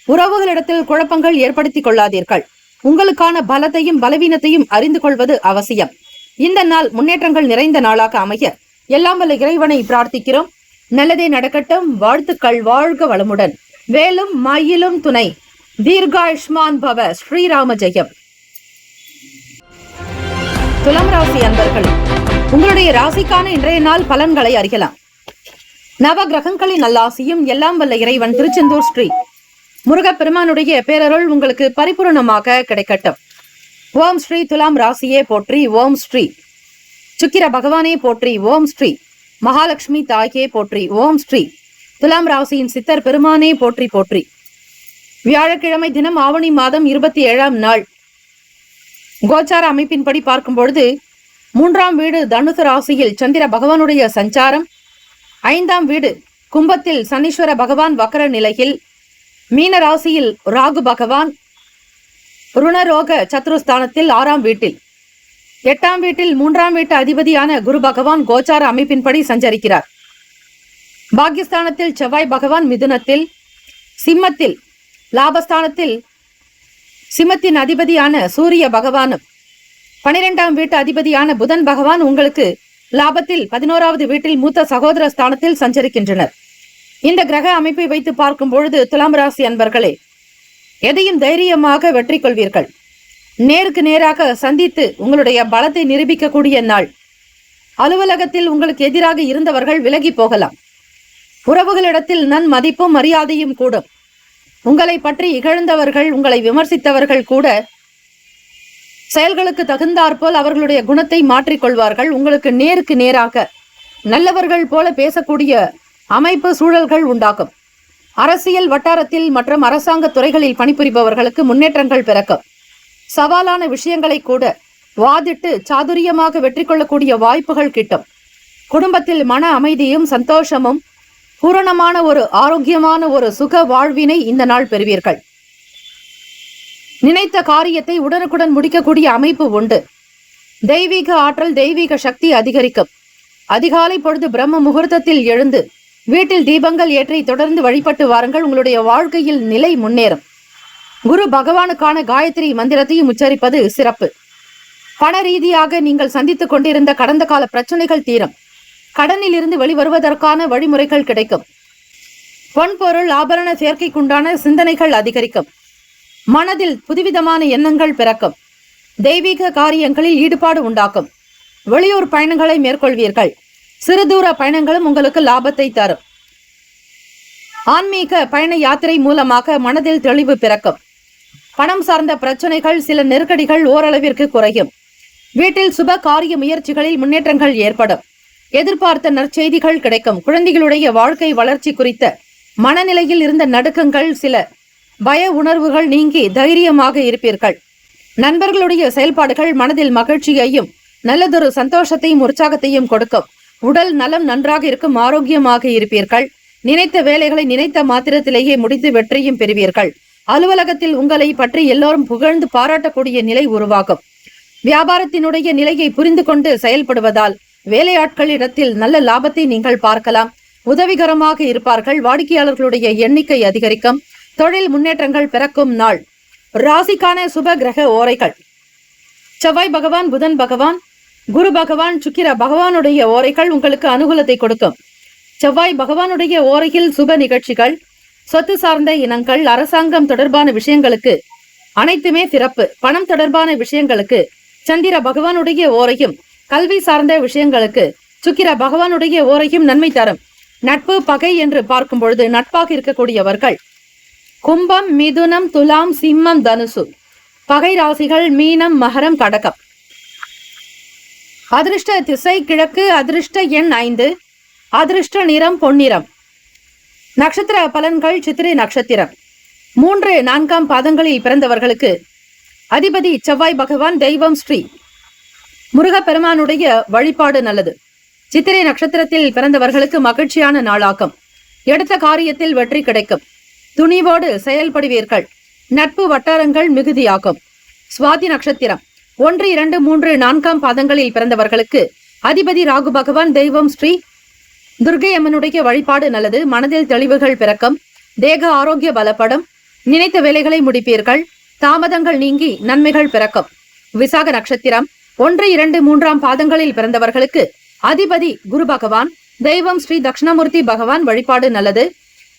உறவுகளிடத்தில் குழப்பங்கள் ஏற்படுத்திக் கொள்ளாதீர்கள். உங்களுக்கான பலத்தையும் பலவீனத்தையும் அறிந்து கொள்வது அவசியம். இந்த நாள் முன்னேற்றங்கள் நிறைந்த நாளாக அமைய எல்லாம் வல்ல இறைவனை பிரார்த்திக்கிறோம். நல்லதே நடக்கட்டும். வாழ்த்துக்கள். வாழ்க வளமுடன். வேலும் மயிலும் துணை. தீர்காயுஷ்மான் பவ. ஸ்ரீராம ஜெயம். துலாம் ராசி அன்பர்கள், உங்களுடைய ராசிக்கான இன்றைய நாள் பலன்களை அறியலாம். நவ கிரகங்களின் நல்லாசியும் எல்லாம் வல்ல இறைவன் திருச்செந்தூர் ஸ்ரீ முருகப்பெருமானுடைய பேரருள் உங்களுக்கு பரிபூர்ணமாக கிடைக்கட்டும். ஓம் ஸ்ரீ துலாம் ராசியே போற்றி. ஓம் ஸ்ரீ சுக்கிர பகவானே போற்றி. ஓம் ஸ்ரீ மகாலட்சுமி தாயே போற்றி. ஓம் ஸ்ரீ துலாம் ராசியின் சித்தர் பெருமானே போற்றி போற்றி. வியாழக்கிழமை தினம் ஆவணி மாதம் 27ஆம் நாள். கோச்சார அமைப்பின்படி பார்க்கும் பொழுது 3ஆம் வீடு தனுசு ராசியில் சந்திர பகவானுடைய சஞ்சாரம், 5ஆம் வீடு கும்பத்தில் சனீஸ்வர பகவான் வக்கர நிலையில், மீன ராசியில் ராகு பகவான் ருணரோக சத்ருஸ்தானத்தில் 6ஆம் வீட்டில், 8ஆம் வீட்டில் 3ஆம் வீட்டு அதிபதியான குரு பகவான் கோச்சார அமைப்பின்படி சஞ்சரிக்கிறார். பாக்கியஸ்தானத்தில் செவ்வாய் பகவான் மிதுனத்தில், சிம்மத்தில் லாபஸ்தானத்தில் சிம்மத்தின் அதிபதியான சூரிய பகவானும் 12ஆம் வீட்டு அதிபதியான புதன் பகவான் உங்களுக்கு லாபத்தில் 11வது வீட்டில் மூத்த சகோதர ஸ்தானத்தில் சஞ்சரிக்கின்றனர். இந்த கிரக அமைப்பை வைத்து பார்க்கும் பொழுது துலாம் ராசி அன்பர்களே, எதையும் தைரியமாக வெற்றி கொள்வீர்கள். நேருக்கு நேராக சந்தித்து உங்களுடைய பலத்தை நிரூபிக்கக்கூடிய நாள். அலுவலகத்தில் உங்களுக்கு எதிராக இருந்தவர்கள் விலகி போகலாம். உறவுகளிடத்தில் நன்மதிப்பும் மரியாதையும் கூடும். உங்களை பற்றி இகழ்ந்தவர்கள், உங்களை விமர்சித்தவர்கள் கூட செயல்களுக்கு தகுந்தாற்போல் அவர்களுடைய குணத்தை மாற்றிக்கொள்வார்கள். உங்களுக்கு நேருக்கு நேராக நல்லவர்கள் போல பேசக்கூடிய அமைப்பு சூழல்கள் உண்டாகும். அரசியல் வட்டாரத்தில் மற்றும் அரசாங்க துறைகளில் பணிபுரிபவர்களுக்கு முன்னேற்றங்கள் பிறக்கும். சவாலான விஷயங்களை கூட வாதிட்டு சாதுரியமாக வெற்றி கொள்ளக்கூடிய வாய்ப்புகள் கிட்டும். குடும்பத்தில் மன அமைதியும் சந்தோஷமும் பூரணமான ஒரு ஆரோக்கியமான ஒரு சுக வாழ்வினை இந்த நாள் பெறுவீர்கள். நினைத்த காரியத்தை உடனுக்குடன் முடிக்கக்கூடிய அமைப்பு உண்டு. தெய்வீக ஆற்றல், தெய்வீக சக்தி அதிகரிக்கும். அதிகாலை பொழுது பிரம்ம முகூர்த்தத்தில் எழுந்து வீட்டில் தீபங்கள் ஏற்றி தொடர்ந்து வழிபட்டு வாருங்கள். உங்களுடைய வாழ்க்கையில் நிலை முன்னேறும். குரு பகவானுக்கான காயத்ரி மந்திரத்தையும் உச்சரிப்பது சிறப்பு. பண ரீதியாக நீங்கள் சந்தித்துக் கொண்டிருந்த கடந்த கால பிரச்சனைகள் தீரும். கடனில் இருந்து வெளிவருவதற்கான வழிமுறைகள் கிடைக்கும். பொன்பொருள் ஆபரண சேர்க்கைக்குண்டான சிந்தனைகள் அதிகரிக்கும். மனதில் புதுவிதமான எண்ணங்கள் பிறக்கும். தெய்வீக காரியங்களில் ஈடுபாடு உண்டாக்கும். வெளியூர் பயணங்களை மேற்கொள்வீர்கள். சிறு தூர பயணங்களும் உங்களுக்கு லாபத்தை தரும். ஆன்மீக பயண யாத்திரை மூலமாக மனதில் தெளிவு பிறக்கும். பணம் சார்ந்த பிரச்சனைகள், சில நெருக்கடிகள் ஓரளவிற்கு குறையும். வீட்டில் சுப காரிய முயற்சிகளில் முன்னேற்றங்கள் ஏற்படும். எதிர்பார்த்த நற்செய்திகள் கிடைக்கும். குழந்தைகளுடைய வாழ்க்கை வளர்ச்சி குறித்த மனநிலையில் இருந்த நடுக்கங்கள், சில பய உணர்வுகள் நீங்கி தைரியமாக இருப்பீர்கள். நண்பர்களுடைய செயல்பாடுகள் மனதில் மகிழ்ச்சியையும் நல்லதொரு சந்தோஷத்தையும் உற்சாகத்தையும் கொடுக்கும். உடல் நலம் நன்றாக இருக்கும். ஆரோக்கியமாக இருப்பீர்கள். நினைத்த வேலைகளை நினைத்த மாத்திரத்திலேயே முடித்து வெற்றியும் பெறுவீர்கள். அலுவலகத்தில் உங்களை பற்றி எல்லோரும் புகழ்ந்து பாராட்டக்கூடிய நிலை உருவாகும். வியாபாரத்தினுடைய நிலையை புரிந்து கொண்டு செயல்படுவதால் வேலையாட்களிடத்தில் நல்ல லாபத்தை நீங்கள் பார்க்கலாம். உதவிகரமாக இருப்பார்கள். வாடிக்கையாளர்களுடைய எண்ணிக்கை அதிகரிக்கும். தொழில் முன்னேற்றங்கள் பிறக்கும் நாள். ராசிக்கான சுப கிரக ஓரைகள்: செவ்வாய் பகவான், புதன் பகவான், குரு பகவான், சுக்கிர பகவானுடைய ஓரைகள் உங்களுக்கு அனுகூலத்தை கொடுக்கும். செவ்வாய் பகவானுடைய ஓரையில் சுப நிகழ்ச்சிகள், சொத்து சார்ந்த இனங்கள், அரசாங்கம் தொடர்பான விஷயங்களுக்கு அனைத்துமே சிறப்பு. பணம் தொடர்பான விஷயங்களுக்கு சந்திர பகவானுடைய ஓரையும், கல்வி சார்ந்த விஷயங்களுக்கு சுக்கிர பகவானுடைய ஓரையும் நன்மை தரும். நட்பு பகை என்று பார்க்கும் பொழுது நட்பாக இருக்கக்கூடியவர்கள் கும்பம், மிதுனம், துலாம், சிம்மம், தனுசு. பகை ராசிகள் மீனம், மகரம், கடகம். அதிர்ஷ்ட திசை கிழக்கு. அதிர்ஷ்ட எண் 5. அதிர்ஷ்ட நிறம் பொன்னிறம். நட்சத்திர பலன்கள்: சித்திரை நட்சத்திரம் 3, 4 பாதங்களில் பிறந்தவர்களுக்கு அதிபதி செவ்வாய் பகவான். தெய்வம் ஸ்ரீ முருகப்பெருமானுடைய வழிபாடு நல்லது. சித்திரை நட்சத்திரத்தில் பிறந்தவர்களுக்கு மகிழ்ச்சியான நாளாகும். எடுத்த காரியத்தில் வெற்றி கிடைக்கும். துணிவோடு செயல்படுவீர்கள். நட்பு வட்டாரங்கள் மிகுதியாகும். சுவாதி நட்சத்திரம் 1, 2, 3, 4 பாதங்களில் பிறந்தவர்களுக்கு அதிபதி ராகு பகவான். தெய்வம் ஸ்ரீ துர்க்கை அம்மனுடைய வழிபாடு நல்லது. மனதில் தெளிவுகள் பிறக்கும். தேக ஆரோக்கிய பலப்படும். நினைத்த வேலைகளை முடிப்பீர்கள். தாமதங்கள் நீங்கி நன்மைகள் பிறக்கும். விசாக நட்சத்திரம் 1, 2, 3 பாதங்களில் பிறந்தவர்களுக்கு அதிபதி குரு பகவான். தெய்வம் ஸ்ரீ தட்சிணாமூர்த்தி பகவான். வழிபாடு நல்லது.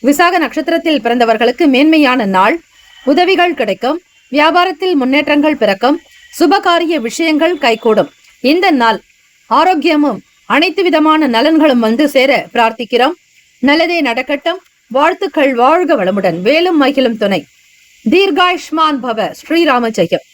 விசாக நட்சத்திரத்தில் பிறந்தவர்களுக்கு மேன்மையான நாள். உதவிகள் கிடைக்கும். வியாபாரத்தில் முன்னேற்றங்கள் பிறக்கும். சுபகாரிய விஷயங்கள் கைகூடும். இந்த நாள் ஆரோக்கியமும் அனைத்து விதமான நலன்களும் வந்து சேர பிரார்த்திக்கிறோம். நல்லதே நடக்கட்டும். வாழ்த்துக்கள். வாழ்க வளமுடன். வேலும் மகிழும் துணை. தீர்காயுஷ்மான் பவ. ஸ்ரீராம ஜெயம்.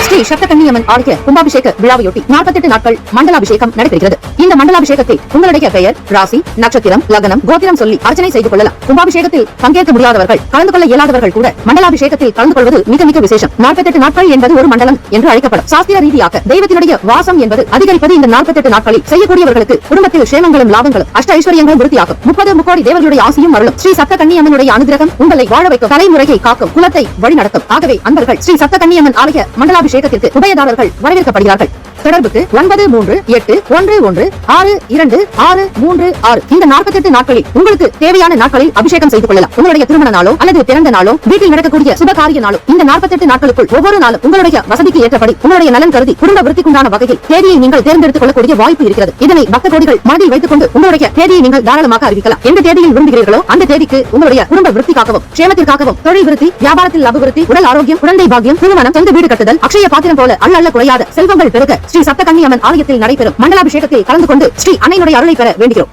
ஸ்ரீ சப்தகன்னியம்மன் ஆலய கும்பாபிஷேக விழாவையொட்டி 48 நாட்கள் மண்டலாபிஷேகம் நடைபெறுகிறது. இந்த மண்டலாபிஷேகத்தில் உங்களுடைய பெயர், ராசி, நட்சத்திரம், லக்னம், கோத்திரம் சொல்லி அர்ச்சனை செய்து கொள்ளலாம். கும்பாபிஷேகத்தில் பங்கேற்க முடியாதவர்கள், கலந்து கொள்ள இயலாதவர்கள் கூட மண்டலாபிஷேகத்தில் கலந்து கொள்வது மிக மிக விசேஷம். 48 நாட்கள் என்பது ஒரு மண்டலம் என்று அழைக்கப்படும். சாஸ்திர ரீதியாக தெய்வத்தினுடைய வாசம் என்பது அதிகரிப்பது இந்த 48 நாட்களில். செய்யக்கூடியவர்களுக்கு குடும்பத்தில் சேமங்களும் லாபங்களும் அஷ்ட ஐஸ்வர்யங்களும் விருத்தியாகும். 30 முக்கோடி தேவர்களுடைய ஆசியும் அருளும். ஸ்ரீ சப்தகன்னியம்மனுடைய அனுகிரகம் உங்களை வாழ வைக்கும். தலைமுறையை காக்கும். குலத்தை வழிநடத்தும். ஆகவே அன்பர்கள் ஸ்ரீ சப்தகன்னியம்மன் ஆலய மண்டலாபிஷேகத்திற்கு உபயதாரர்கள் வரவேற்கப்படுகிறார்கள். தொடர்புக்கு 9381626236. இந்த 48 நாட்களில் உங்களுக்கு தேவையான நாட்களில் அபிஷேகம் செய்து கொள்ளலாம். உங்களுடைய திருமண நாளோ அல்லது பிறந்த நாளோ, வீட்டில் நடக்கக்கூடிய சுபகாரிய நாளோ, இந்த 48 நாட்களுக்குள் ஒவ்வொரு நாளும் உங்களுடைய வசதிக்கு ஏற்றபடி உங்களுடைய நலன் கருதி குடும்ப விருத்திக்குண்டான வகையில் தேதியை நீங்கள் தேர்ந்தெடுத்துக் கொள்ளக்கூடிய வாய்ப்பு இருக்கிறது. இதனை பக்த கோடிகள் மனதில் வைத்துக் கொண்டு உங்களுடைய தேதியை நீங்கள் தாராளமாக அறிவிக்கலாம். எந்த தேதியில் விரும்புகிறீர்களோ அந்த தேதிக்கு உங்களுடைய குடும்ப விருத்திக்காகவும், சேமத்திற்காகவும், தொழில் விருத்தி, வியாபாரத்தில் அபிவிருத்தி, உடல் ஆரோக்கியம், குழந்தை பாக்கியம், திருமணம், சொந்த வீடு கட்டுதல், அக்ஷய பாத்திரம் போல அல்ல குறையாத செல்வங்கள் பெருக ஸ்ரீ சப்தகன்னியம்மன் ஆலயத்தில் நடைபெறும் மண்டலாபிஷேகத்தில் கலந்து கொண்டு ஸ்ரீ அன்னையினுடைய அருளை பெற வேண்டுகிறோம்.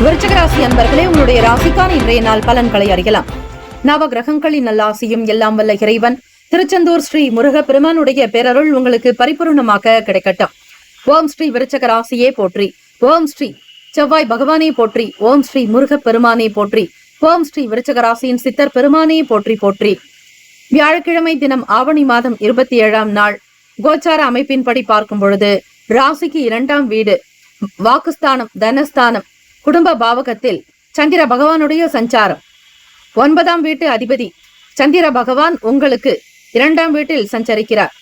விருச்சிக ராசி அன்பர்களே, உங்களுடைய ராசிக்கான இன்றைய நாள் பலன்களை அறியலாம். நவ கிரகங்களின் நல்லாசியும் எல்லாம் வல்ல இறைவன் திருச்செந்தூர் ஸ்ரீ முருகப்பெருமானுடைய பேரருள் உங்களுக்கு பரிபூர்ணமாக கிடைக்கட்டும். ஓம் ஸ்ரீ விருச்சிக ராசியே போற்றி. ஓம் ஸ்ரீ செவ்வாய் பகவானே போற்றி. ஓம் ஸ்ரீ முருகப்பெருமானே போற்றி. ஓம் ஸ்ரீ விருச்சிக ராசியின் சித்தர் பெருமானே போற்றி போற்றி. வியாழக்கிழமை தினம் ஆவணி மாதம் 27ஆம் நாள் கோச்சார அமைப்பின்படி பார்க்கும் பொழுது ராசிக்கு 2ஆம் வீடு வாக்குஸ்தானம், தனஸ்தானம், குடும்ப பாவகத்தில் சந்திர பகவானுடைய சஞ்சாரம். 9ஆம் வீட்டு அதிபதி சந்திர பகவான் உங்களுக்கு 2ஆம் வீட்டில் சஞ்சரிக்கிறார்.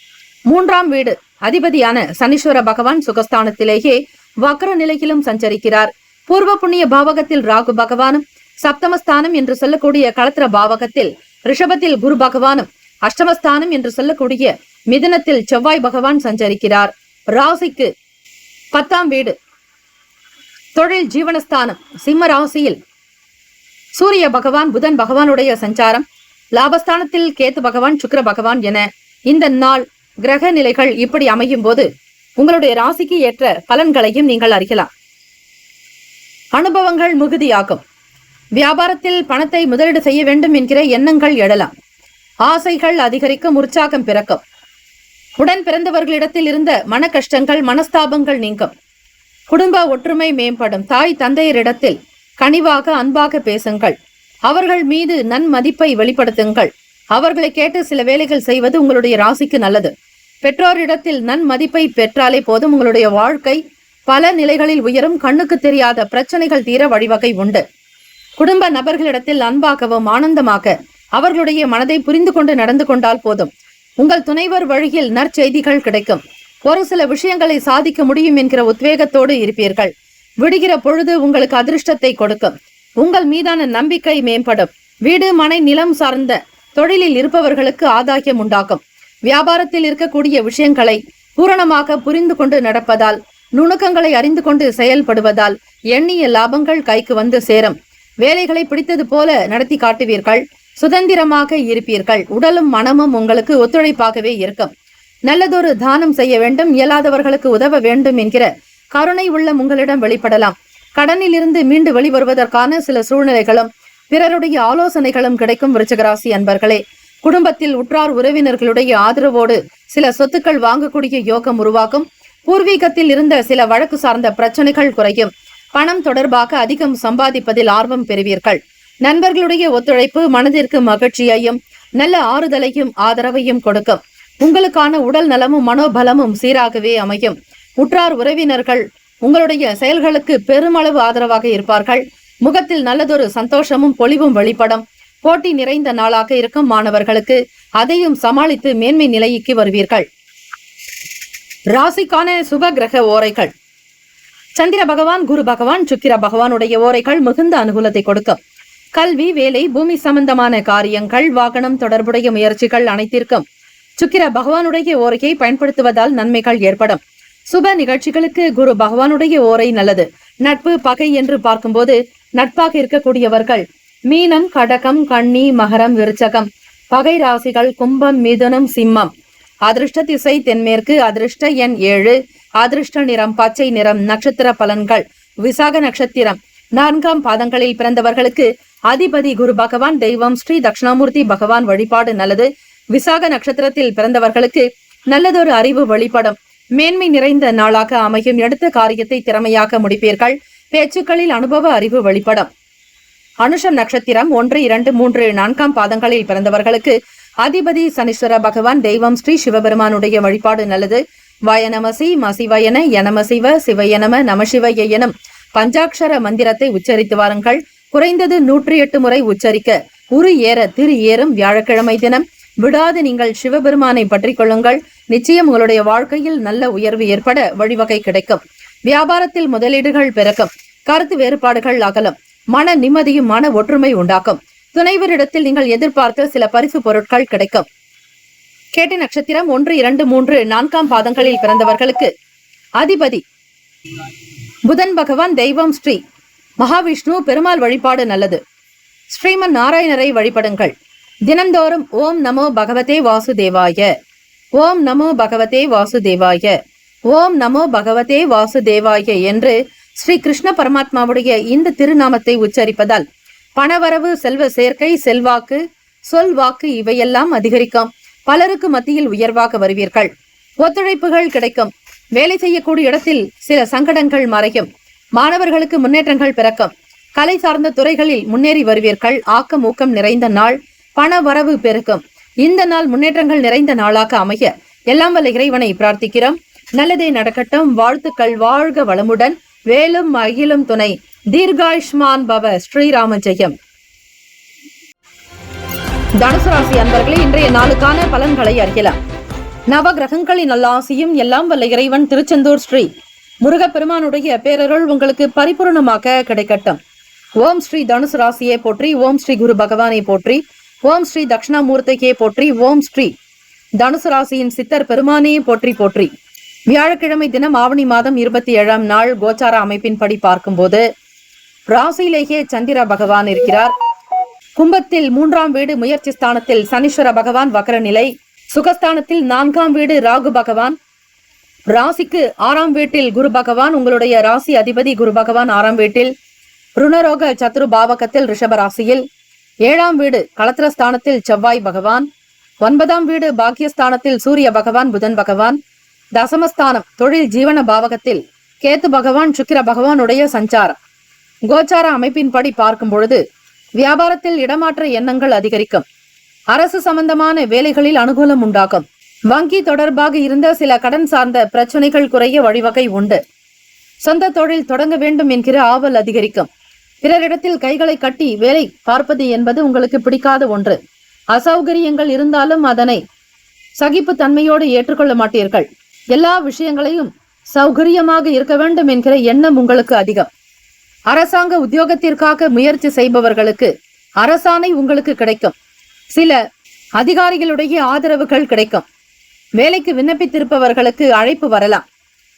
3ஆம் வீடு அதிபதியான சனீஸ்வர பகவான் சுகஸ்தானத்திலேயே வக்ர நிலையிலும் சஞ்சரிக்கிறார். பூர்வ புண்ணிய பாவகத்தில் ராகு பகவானும், சப்தமஸ்தானம் என்று சொல்லக்கூடிய களத்திர பாவகத்தில் ரிஷபத்தில் குரு பகவானும், அஷ்டமஸ்தானம் என்று சொல்லக்கூடிய மிதுனத்தில் செவ்வாய் பகவான் சஞ்சரிக்கிறார். ராசிக்கு 10ஆம் வீடு தொழில் ஜீவனஸ்தானம் சிம்ம ராசியில் சூரிய பகவான் புதன் பகவானுடைய சஞ்சாரம், லாபஸ்தானத்தில் கேத்து பகவான் சுக்கிர பகவான் என இந்த நாள் கிரக நிலைகள் இப்படி அமையும் போது உங்களுடைய ராசிக்கு ஏற்ற பலன்களையும் நீங்கள் அறியலாம். அனுபவங்கள் மிகுதியாகும். வியாபாரத்தில் பணத்தை முதலீடு செய்ய வேண்டும் என்கிற எண்ணங்கள் எழலாம். ஆசைகள் அதிகரிக்கும், உற்சாகம் பிறக்கும். உடன் பிறந்தவர்களிடத்தில் இருந்த மன கஷ்டங்கள், மனஸ்தாபங்கள் நீங்கும். குடும்ப ஒற்றுமை மேம்படும். தாய் தந்தையரிடத்தில் கனிவாக அன்பாக பேசுங்கள். அவர்கள் மீது நன்மதிப்பை வெளிப்படுத்துங்கள். அவர்களை கேட்டு சில வேலைகள் செய்வது உங்களுடைய ராசிக்கு நல்லது. பெற்றோரிடத்தில் நன்மதிப்பை பெற்றாலே போதும், உங்களுடைய வாழ்க்கை பல நிலைகளில் உயரும். கண்ணுக்கு தெரியாத பிரச்சனைகள் தீர வழிவகை உண்டு. குடும்ப நபர்களிடத்தில் அன்பாகவும் ஆனந்தமாக அவர்களுடைய மனதை புரிந்து கொண்டு நடந்து கொண்டால் போதும். உங்கள் துணைவர் வழியில் நற்செய்திகள் கிடைக்கும். ஒரு சில விஷயங்களை சாதிக்க முடியும் என்கிற உத்வேகத்தோடு இருப்பீர்கள். விடுகிற பொழுது உங்களுக்கு அதிர்ஷ்டத்தை கொடுக்கும். உங்கள் மீதான நம்பிக்கை மேம்படும். வீடு, மனை, நிலம் சார்ந்த தொழிலில் இருப்பவர்களுக்கு ஆதாயம் உண்டாகும். வியாபாரத்தில் இருக்கக்கூடிய விஷயங்களை பூரணமாக புரிந்து கொண்டு நடப்பதால், நுணுக்கங்களை அறிந்து கொண்டு செயல்படுவதால் எண்ணிய லாபங்கள் கைக்கு வந்து சேரும். வேலைகளை பிடித்தது போல நடத்தி காட்டுவீர்கள். சுதந்திரமாக இருப்பீர்கள். உடலும் மனமும் உங்களுக்கு ஒத்துழைப்பாகவே இருக்கும். நல்லதொரு தானம் செய்ய வேண்டும், இயலாதவர்களுக்கு உதவ வேண்டும் என்கிற கருணை உள்ளம் உங்களிடம் வெளிப்படலாம். கடனில் இருந்து மீண்டு வெளிவருவதற்கான சில சூழ்நிலைகளும் பிறருடைய ஆலோசனைகளும் கிடைக்கும். விருச்சிகராசி அன்பர்களே, குடும்பத்தில் உற்றார் உறவினர்களுடைய ஆதரவோடு சில சொத்துக்கள் வாங்கக்கூடிய யோகம் உருவாகும். பூர்வீகத்தில் இருந்த சில வழக்கு சார்ந்த பிரச்சனைகள் குறையும். பணம் தொடர்பாக அதிகம் சம்பாதிப்பதில் ஆர்வம் பெறுவீர்கள். நண்பர்களுடைய ஒத்துழைப்பு மனதிற்கு மகிழ்ச்சியையும் நல்ல ஆறுதலையும் ஆதரவையும் கொடுக்கும். உங்களுக்கான உடல் நலமும் மனோபலமும் சீராகவே அமையும். உற்றார் உறவினர்கள் உங்களுடைய செயல்களுக்கு பெருமளவு ஆதரவாக இருப்பார்கள். முகத்தில் நல்லதொரு சந்தோஷமும் பொலிவும் வெளிப்படும். போட்டி நிறைந்த நாளாக இருக்கும் மாணவர்களுக்கு அதையும் சமாளித்து மேன்மை நிலைக்கு வருவீர்கள். ராசிக்கான சுப கிரக ஓரைகள். சந்திர பகவான், குரு பகவான், சுக்கிர பகவானுடைய ஓரைகள் மிகுந்த அனுகூலத்தை கொடுக்கும். கல்வி, வேலை, பூமி சம்பந்தமான காரியங்கள், வாகனம் தொடர்புடைய முயற்சிகள் அனைத்திற்கும் சுக்கிர பகவானுடைய ஓரையை பயன்படுத்துவதால் நன்மைகள் ஏற்படும். சுப நிகழ்ச்சிகளுக்கு குரு பகவானுடைய ஓரை நல்லது. நட்பு, பகை என்று பார்க்கும்போது நட்பாக இருக்கக்கூடியவர்கள் மீனம், கடகம், கன்னி, மகரம், விருச்சகம். பகை ராசிகள் கும்பம், மிதுனம், சிம்மம். அதிர்ஷ்ட திசை தென்மேற்கு. அதிர்ஷ்ட எண் 7. அதிர்ஷ்ட நிறம் பச்சை நிறம். நட்சத்திர பலன்கள். விசாக நட்சத்திரம் 4ஆம் பாதங்களில் பிறந்தவர்களுக்கு அதிபதி குரு பகவான். தெய்வம் ஸ்ரீ தட்சிணாமூர்த்தி பகவான் வழிபாடு நல்லது. விசாக நட்சத்திரத்தில் பிறந்தவர்களுக்கு நல்லதொரு அறிவு வெளிப்படும். மேன்மை நிறைந்த நாளாக அமையும். எடுத்த காரியத்தை திறமையாக முடிப்பீர்கள். பேச்சுக்களில் அனுபவ அறிவு வெளிப்படும். அனுஷம் நட்சத்திரம் 1, 2, 3, 4ஆம் பாதங்களில் பிறந்தவர்களுக்கு அதிபதி சனீஸ்வர பகவான். தெய்வம் ஸ்ரீ சிவபெருமானுடைய வழிபாடு நல்லது. வயநமசி மசிவயன யனமசிவ சிவயனம நமசிவய எனும் பஞ்சாட்சர மந்திரத்தை உச்சரித்து வாருங்கள். குறைந்தது 108 முறை உச்சரிக்க உரு ஏற திரு ஏறும் வியாழக்கிழமை தினம் விடாது நீங்கள் சிவபெருமானை பற்றி கொள்ளுங்கள். நிச்சயம் உங்களுடைய வாழ்க்கையில் நல்ல உயர்வு ஏற்பட வழிவகை கிடைக்கும். வியாபாரத்தில் முதலீடுகள் பிறக்கும். கருத்து வேறுபாடுகள் அகலும். மன நிம்மதியும் மன ஒற்றுமை உண்டாக்கும். துணைவரிடத்தில் நீங்கள் எதிர்பார்த்த சில பரிசு பொருட்கள் கிடைக்கும். கேட்டை நட்சத்திரம் 1, 2, 3, 4ஆம் பாதங்களில் பிறந்தவர்களுக்கு அதிபதி புதன் பகவான். தெய்வம் ஸ்ரீ மகாவிஷ்ணு பெருமாள் வழிபாடு நல்லது. ஸ்ரீமன் நாராயணரை வழிபடுங்கள். தினந்தோறும் ஓம் நமோ பகவதே வாசுதேவாய, ஓம் நமோ பகவதே வாசுதேவாய, ஓம் நமோ பகவதே வாசுதேவாய என்று ஸ்ரீ கிருஷ்ண பரமாத்மாவுடைய இந்த திருநாமத்தை உச்சரிப்பதால் பணவரவு, செல்வ சேர்க்கை, செல்வாக்கு, சொல்வாக்கு இவையெல்லாம் அதிகரிக்கும். பலருக்கு மத்தியில் உயர்வாக வருவீர்கள். ஒத்துழைப்புகள் கிடைக்கும். வேலை செய்யக்கூடிய இடத்தில் சில சங்கடங்கள் மறையும். மாணவர்களுக்கு முன்னேற்றங்கள் பிறக்கும். கலை சார்ந்த துறைகளில் முன்னேறி வருவீர்கள். ஆக்கம் ஊக்கம் நிறைந்த நாள். பண வரவு பெருக்கும். இந்த நாள் முன்னேற்றங்கள் நிறைந்த நாளாக அமைய எல்லாம் வல்ல இறைவனை பிரார்த்திக்கிறோம். நல்லதே நடக்கட்டும். வாழ்த்துக்கள். வாழ்க வளமுடன். வேலும் மகிழும் துணை. தீர்காயுஷ்மான் பவ. ஸ்ரீராம ஜெயம். தனுசு ராசி அன்பர்களே, இன்றைய நாளுக்கான பலன்களை அறியலாம். நவ கிரகங்களின் நல்லாசியும் எல்லாம் வல்ல இறைவன் திருச்செந்தூர் ஸ்ரீ முருகப்பெருமானுடைய பேரருள் உங்களுக்கு பரிபூர்ணமாக கிடைக்கட்டும். ஓம் ஸ்ரீ தனுசு ராசியை போற்றி. ஓம் ஸ்ரீ குரு பகவானை போற்றி. ஓம் ஸ்ரீ தட்சிணாமூர்த்தியை போற்றி. ஓம் ஸ்ரீ தனுசு ராசியின் சித்தர் பெருமானையை போற்றி போற்றி. வியாழக்கிழமை தினம் ஆவணி மாதம் 27ஆம் நாள் கோச்சார அமைப்பின்படி பார்க்கும்போது ராசியிலேயே சந்திர பகவான் இருக்கிறார். கும்பத்தில் 3ஆம் வீடு முயற்சி ஸ்தானத்தில் சனீஸ்வர பகவான் வக்ர நிலை. சுகஸ்தானத்தில் 4ஆம் வீடு ராகு பகவான். ராசிக்கு 6ஆம் வீட்டில் குரு பகவான். உங்களுடைய ராசி அதிபதி குரு பகவான் 6ஆம் வீட்டில். ருணரோக சத்ரு பாவகத்தில் ரிஷப ராசியில். 7ஆம் வீடு களத்திரஸ்தானத்தில் செவ்வாய் பகவான். 9ஆம் வீடு பாக்கியஸ்தானத்தில் சூரிய பகவான் புதன் பகவான். தசமஸ்தானம் தொழில் ஜீவன பாவகத்தில் கேத்து பகவான் சுக்கிர பகவானுடைய சஞ்சாரம். கோச்சார அமைப்பின்படி பார்க்கும் பொழுது வியாபாரத்தில் இடமாற்ற எண்ணங்கள் அதிகரிக்கும். அரசு சம்பந்தமான வேலைகளில் அனுகூலம் உண்டாகும். வங்கி தொடர்பாக இருந்த சில கடன் சார்ந்த பிரச்சனைகள் குறைய வழிவகை உண்டு. சொந்த தொழில் தொடங்க வேண்டும் என்கிற ஆவல் அதிகரிக்கும். பிறரிடத்தில் கைகளை கட்டி வேலை பார்ப்பது என்பது உங்களுக்கு பிடிக்காத ஒன்று. அசௌகரியங்கள் இருந்தாலும் அதனை சகிப்பு தன்மையோடு ஏற்றுக்கொள்ள மாட்டீர்கள். எல்லா விஷயங்களையும் சௌகரியமாக இருக்க வேண்டும் என்கிற எண்ணம் உங்களுக்கு அதிகம். அரசாங்க உத்தியோகத்திற்காக முயற்சி செய்பவர்களுக்கு அரசாணை உங்களுக்கு கிடைக்கும். சில அதிகாரிகளுடைய ஆதரவுகள் கிடைக்கும். வேலைக்கு விண்ணப்பித்திருப்பவர்களுக்கு அழைப்பு வரலாம்.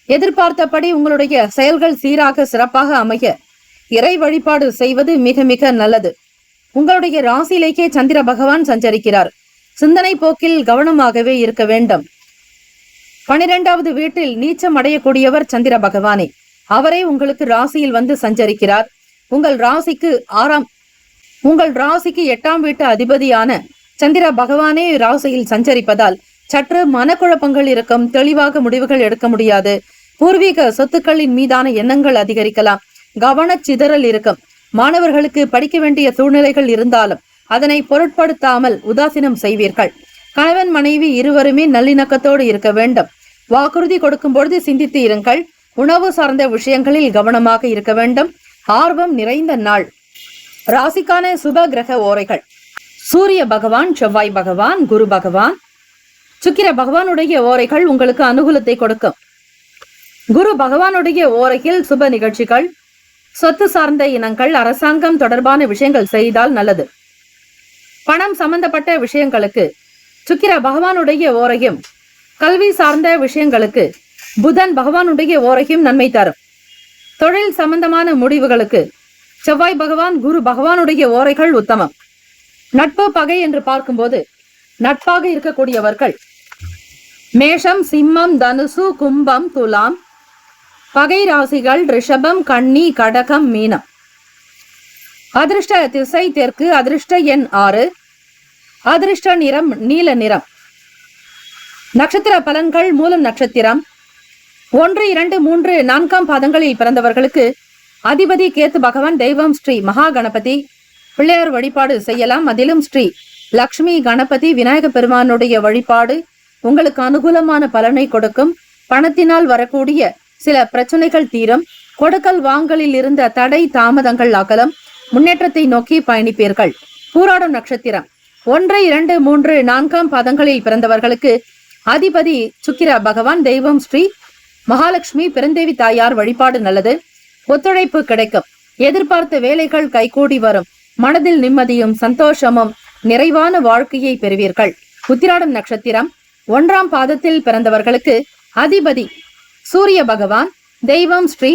எதிர்பார்த்தபடி உங்களுடைய செயல்கள் சீராக சிறப்பாக அமைய இறை வழிபாடு செய்வது மிக மிக நல்லது. உங்களுடைய ராசியிலேயே சந்திர பகவான் சஞ்சரிக்கிறார். சிந்தனை போக்கில் கவனமாகவே இருக்க வேண்டும். 12வது வீட்டில் நீச்சம் அடையக்கூடியவர் சந்திர பகவானே. அவரே உங்களுக்கு ராசியில் வந்து சஞ்சரிக்கிறார். உங்கள் ராசிக்கு 8ஆம் வீட்டு அதிபதியான சந்திர பகவானே ராசியில் சஞ்சரிப்பதால் சற்று மனக்குழப்பங்கள் இருக்கும். தெளிவாக முடிவுகள் எடுக்க முடியாது. பூர்வீக சொத்துக்களின் மீதான எண்ணங்கள் அதிகரிக்கலாம். கவனச்சிதறல் இருக்கும். மாணவர்களுக்கு படிக்க வேண்டிய சூழ்நிலைகள் இருந்தாலும் அதனை பொருட்படுத்தாமல் உதாசீனம் செய்வீர்கள். கணவன் மனைவி இருவருமே நல்லிணக்கத்தோடு இருக்க வேண்டும். வாக்குறுதி கொடுக்கும் பொழுது சிந்தித்து இருங்கள். உணவு சார்ந்த விஷயங்களில் கவனமாக இருக்க வேண்டும். ஆர்வம் நிறைந்த நாள். ராசிக்கான சுப கிரக ஓரைகள்: சூரிய பகவான், செவ்வாய் பகவான், குரு பகவான், சுக்கிர பகவானுடைய ஓரைகள் உங்களுக்கு அனுகூலத்தை கொடுக்கும். குரு பகவானுடைய ஓரையில் சுப நிகழ்ச்சிகள், சொத்து சார்ந்த இனங்கள், அரசாங்கம் தொடர்பான விஷயங்கள் செய்தால் நல்லது. பணம் சம்பந்தப்பட்ட விஷயங்களுக்கு சுக்கிர பகவானுடைய ஓரையும், கல்வி சார்ந்த விஷயங்களுக்கு புதன் பகவானுடைய ஓரையும் நன்மை தரும். தொழில் சம்பந்தமான முடிவுகளுக்கு செவ்வாய் பகவான், குரு பகவானுடைய ஓரைகள் உத்தமம். நட்பு பகை என்று பார்க்கும்போது நட்பாக இருக்கக்கூடியவர்கள் மேஷம், சிம்மம், தனுசு, கும்பம், துலாம். பகை ராசிகள் ரிஷபம், கன்னி, கடகம், மீனம். அதிர்ஷ்ட திசை தெற்கு. அதிர்ஷ்ட எண் 6. அதிர்ஷ்ட நிறம் நீல நிறம். நட்சத்திர பலன்கள்: மூலம் நட்சத்திரம் 1, 2, 3, 4ஆம் பாதங்களில் பிறந்தவர்களுக்கு அதிபதி கேத்து பகவான். தெய்வம் ஸ்ரீ மகா கணபதி. பிள்ளையார் வழிபாடு செய்யலாம். அதிலும் ஸ்ரீ லக்ஷ்மி கணபதி விநாயக பெருமானுடைய வழிபாடு உங்களுக்கு அனுகூலமான பலனை கொடுக்கும். பணத்தினால் வரக்கூடிய சில பிரச்சனைகள் தீரும். கொடுக்கல் வாங்கலில் இருந்த தடை தாமதங்கள் அகலம். முன்னேற்றத்தை நோக்கி பயணிப்பீர்கள். பூராடம் நட்சத்திரம் 1, 2, 3, 4ஆம் பாதங்களில் பிறந்தவர்களுக்கு அதிபதி சுக்கிர பகவான். தெய்வம் ஸ்ரீ மகாலட்சுமி பெருந்தேவி தாயார் வழிபாடு நல்லது. ஒத்துழைப்பு கிடைக்கும். எதிர்பார்த்த வேலைகள் கைகூடி வரும். மனதில் நிம்மதியும் சந்தோஷமும் நிறைவான வாழ்க்கையை பெறுவீர்கள். உத்திராடம் நட்சத்திரம் 1ஆம் பாதத்தில் பிறந்தவர்களுக்கு அதிபதி சூரிய பகவான். தெய்வம் ஸ்ரீ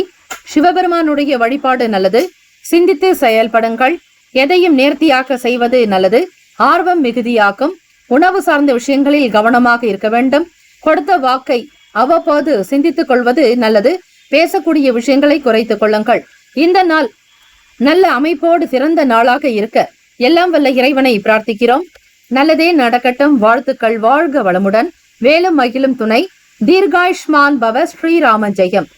சிவபெருமானுடைய வழிபாடு நல்லது. சிந்தித்து செயல்படுங்கள். எதையும் நேர்த்தியாக செய்வது நல்லது. ஆர்வம் மிகுதியாக்கும். உணவு சார்ந்த விஷயங்களில் கவனமாக இருக்க வேண்டும். கொடுத்த வாக்கை அவ்வப்போது சிந்தித்துக் கொள்வது நல்லது. பேசக்கூடிய விஷயங்களை குறைத்துக் கொள்ளுங்கள். இந்த நாள் நல்ல அமைப்போடு சிறந்த நாளாக இருக்க எல்லாம் வல்ல இறைவனை பிரார்த்திக்கிறோம். நல்லதே நடக்கட்டும். வாழ்த்துக்கள். வாழ்க வளமுடன். வேலும் மகிழும் துணை. தீர்காயுஷ்மான் பவ. ஸ்ரீராம ஜெயம்.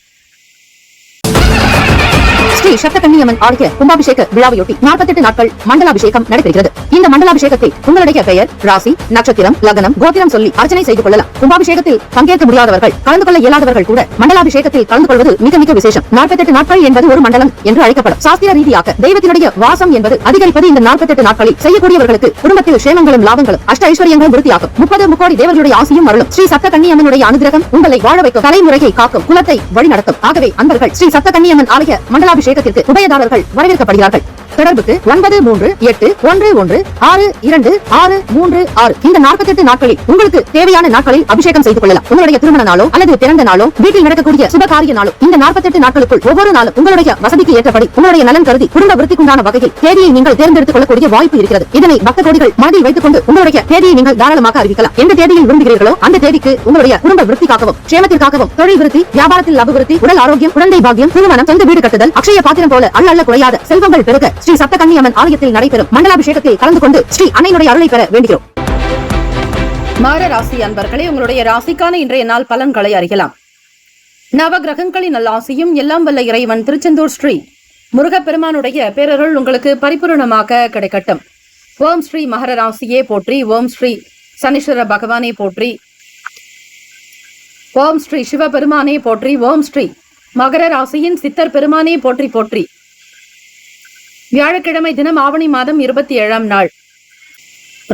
ஸ்ரீ ஸ்ரீ சப்தகன்னியம்மன் ஆலய கும்பாபிஷேக விழாவையொட்டி 48 நாட்கள் மண்டலாபிஷேகம் நடைபெறுகிறது. இந்த மண்டலாபிஷேகத்தில் உங்களுடைய பெயர், ராசி, நட்சத்திரம், லக்னம், கோத்திரம் சொல்லி அர்ச்சனை செய்து கொள்ளலாம். கும்பாபிஷேகத்தில் பங்கேற்க முடியாதவர்கள், கலந்து கொள்ள இயலாதவர்கள் கூட மண்டலாபிஷேகத்தில் கலந்து கொள்வது மிக மிக விசேஷம். 48 நாட்கள் என்பது ஒரு மண்டலம் என்று அழைக்கப்படும். சாஸ்திர ரீதியாக தெய்வத்தினுடைய வாசம் என்பது அதிகரிப்பது இந்த 48 நாட்களில் செய்யக்கூடியவர்களுக்கு குடும்பத்தில் சேமங்களும் லாபங்களும் அஷ்ட ஐஸ்வர்யங்களும் விருத்தியாகும். 30 முக்கோடி தேவர்களுடைய ஆசியும் அருளும். ஸ்ரீ சப்தகன்னியம்மனுடைய அனுகிரகம் உங்களை வாழ வைக்கும், தலைமுறையை காக்கும், குலத்தை வழிநடத்தும். ஆகவே அன்பர்கள் ஸ்ரீ சப்தகன்னியம்மன் ஆலய மண்டலாபிஷேகத்திற்கு உபயதாரர்கள் வரவேற்கப்படுகிறார்கள். தொடர்புக்கு 9381626236. இந்த 48 நாட்களில் உங்களுக்கு தேவையான நாட்களில் அபிஷேகம் செய்து கொள்ளலாம். உங்களுடைய திருமண நாளோ அல்லது பிறந்த நாளோ, வீட்டில் நடக்கக்கூடிய சுபகாரிய நாளோ, இந்த 48 நாட்களுக்குள் ஒவ்வொரு நாளும் உங்களுடைய வசதிக்கு ஏற்றபடி உங்களுடைய நலன் கருதி குடும்ப விருத்திக்குண்டான வகையில் தேதியை நீங்கள் தேர்ந்தெடுத்துக் கொள்ளக்கூடிய வாய்ப்பு இருக்கிறது. இதனை பக்த கோடிகள் மனதில் வைத்துக் கொண்டு உங்களுடைய தேதியை நீங்கள் தாராளமாக அறிவிக்கலாம். எந்த தேதியில் விரும்புகிறீர்களோ அந்த தேதிக்கு உங்களுடைய குடும்ப விருத்திக்காகவும், சேமத்திற்காகவும், தொழில் விருத்தி, வியாபாரத்தில் அபிவிருத்தி, உடல் ஆரோக்கியம், குழந்தை பாக்கியம், திருமணம், சொந்த வீடு கட்டுதல், அக்ஷய பாத்திரம் போல அல்ல குறையாத செல்வங்கள் பெருக ஸ்ரீ சப்தகன்னியம்மன் ஆலயத்தில் நடைபெறும் மண்டலாபிஷேகத்தில் கலந்து கொண்டு ஸ்ரீ அன்னையினுடைய அருளை பெற வேண்டுகிறோம். மகர ராசி அன்பர்களே, உங்களுடைய ராசிக்கான இன்றைய நாள் பலன்களை அறியலாம். நவ கிரகங்களின் நல்லாசியும் எல்லாம் வல்ல இறைவன் திருச்செந்தூர் ஸ்ரீ முருகப்பெருமானுடைய பேரருள் உங்களுக்கு பரிபூரணமாக கிடைக்கட்டும். ஓம் ஸ்ரீ மகர ராசியே போற்றி. ஓம் ஸ்ரீ சனீஸ்வர பகவானே போற்றி. ஓம் ஸ்ரீ சிவபெருமானே போற்றி. ஓம் ஸ்ரீ மகர ராசியின் சித்தர் பெருமானே போற்றி போற்றி. வியாழக்கிழமை தினம் ஆவணி மாதம் 27ஆம் நாள்.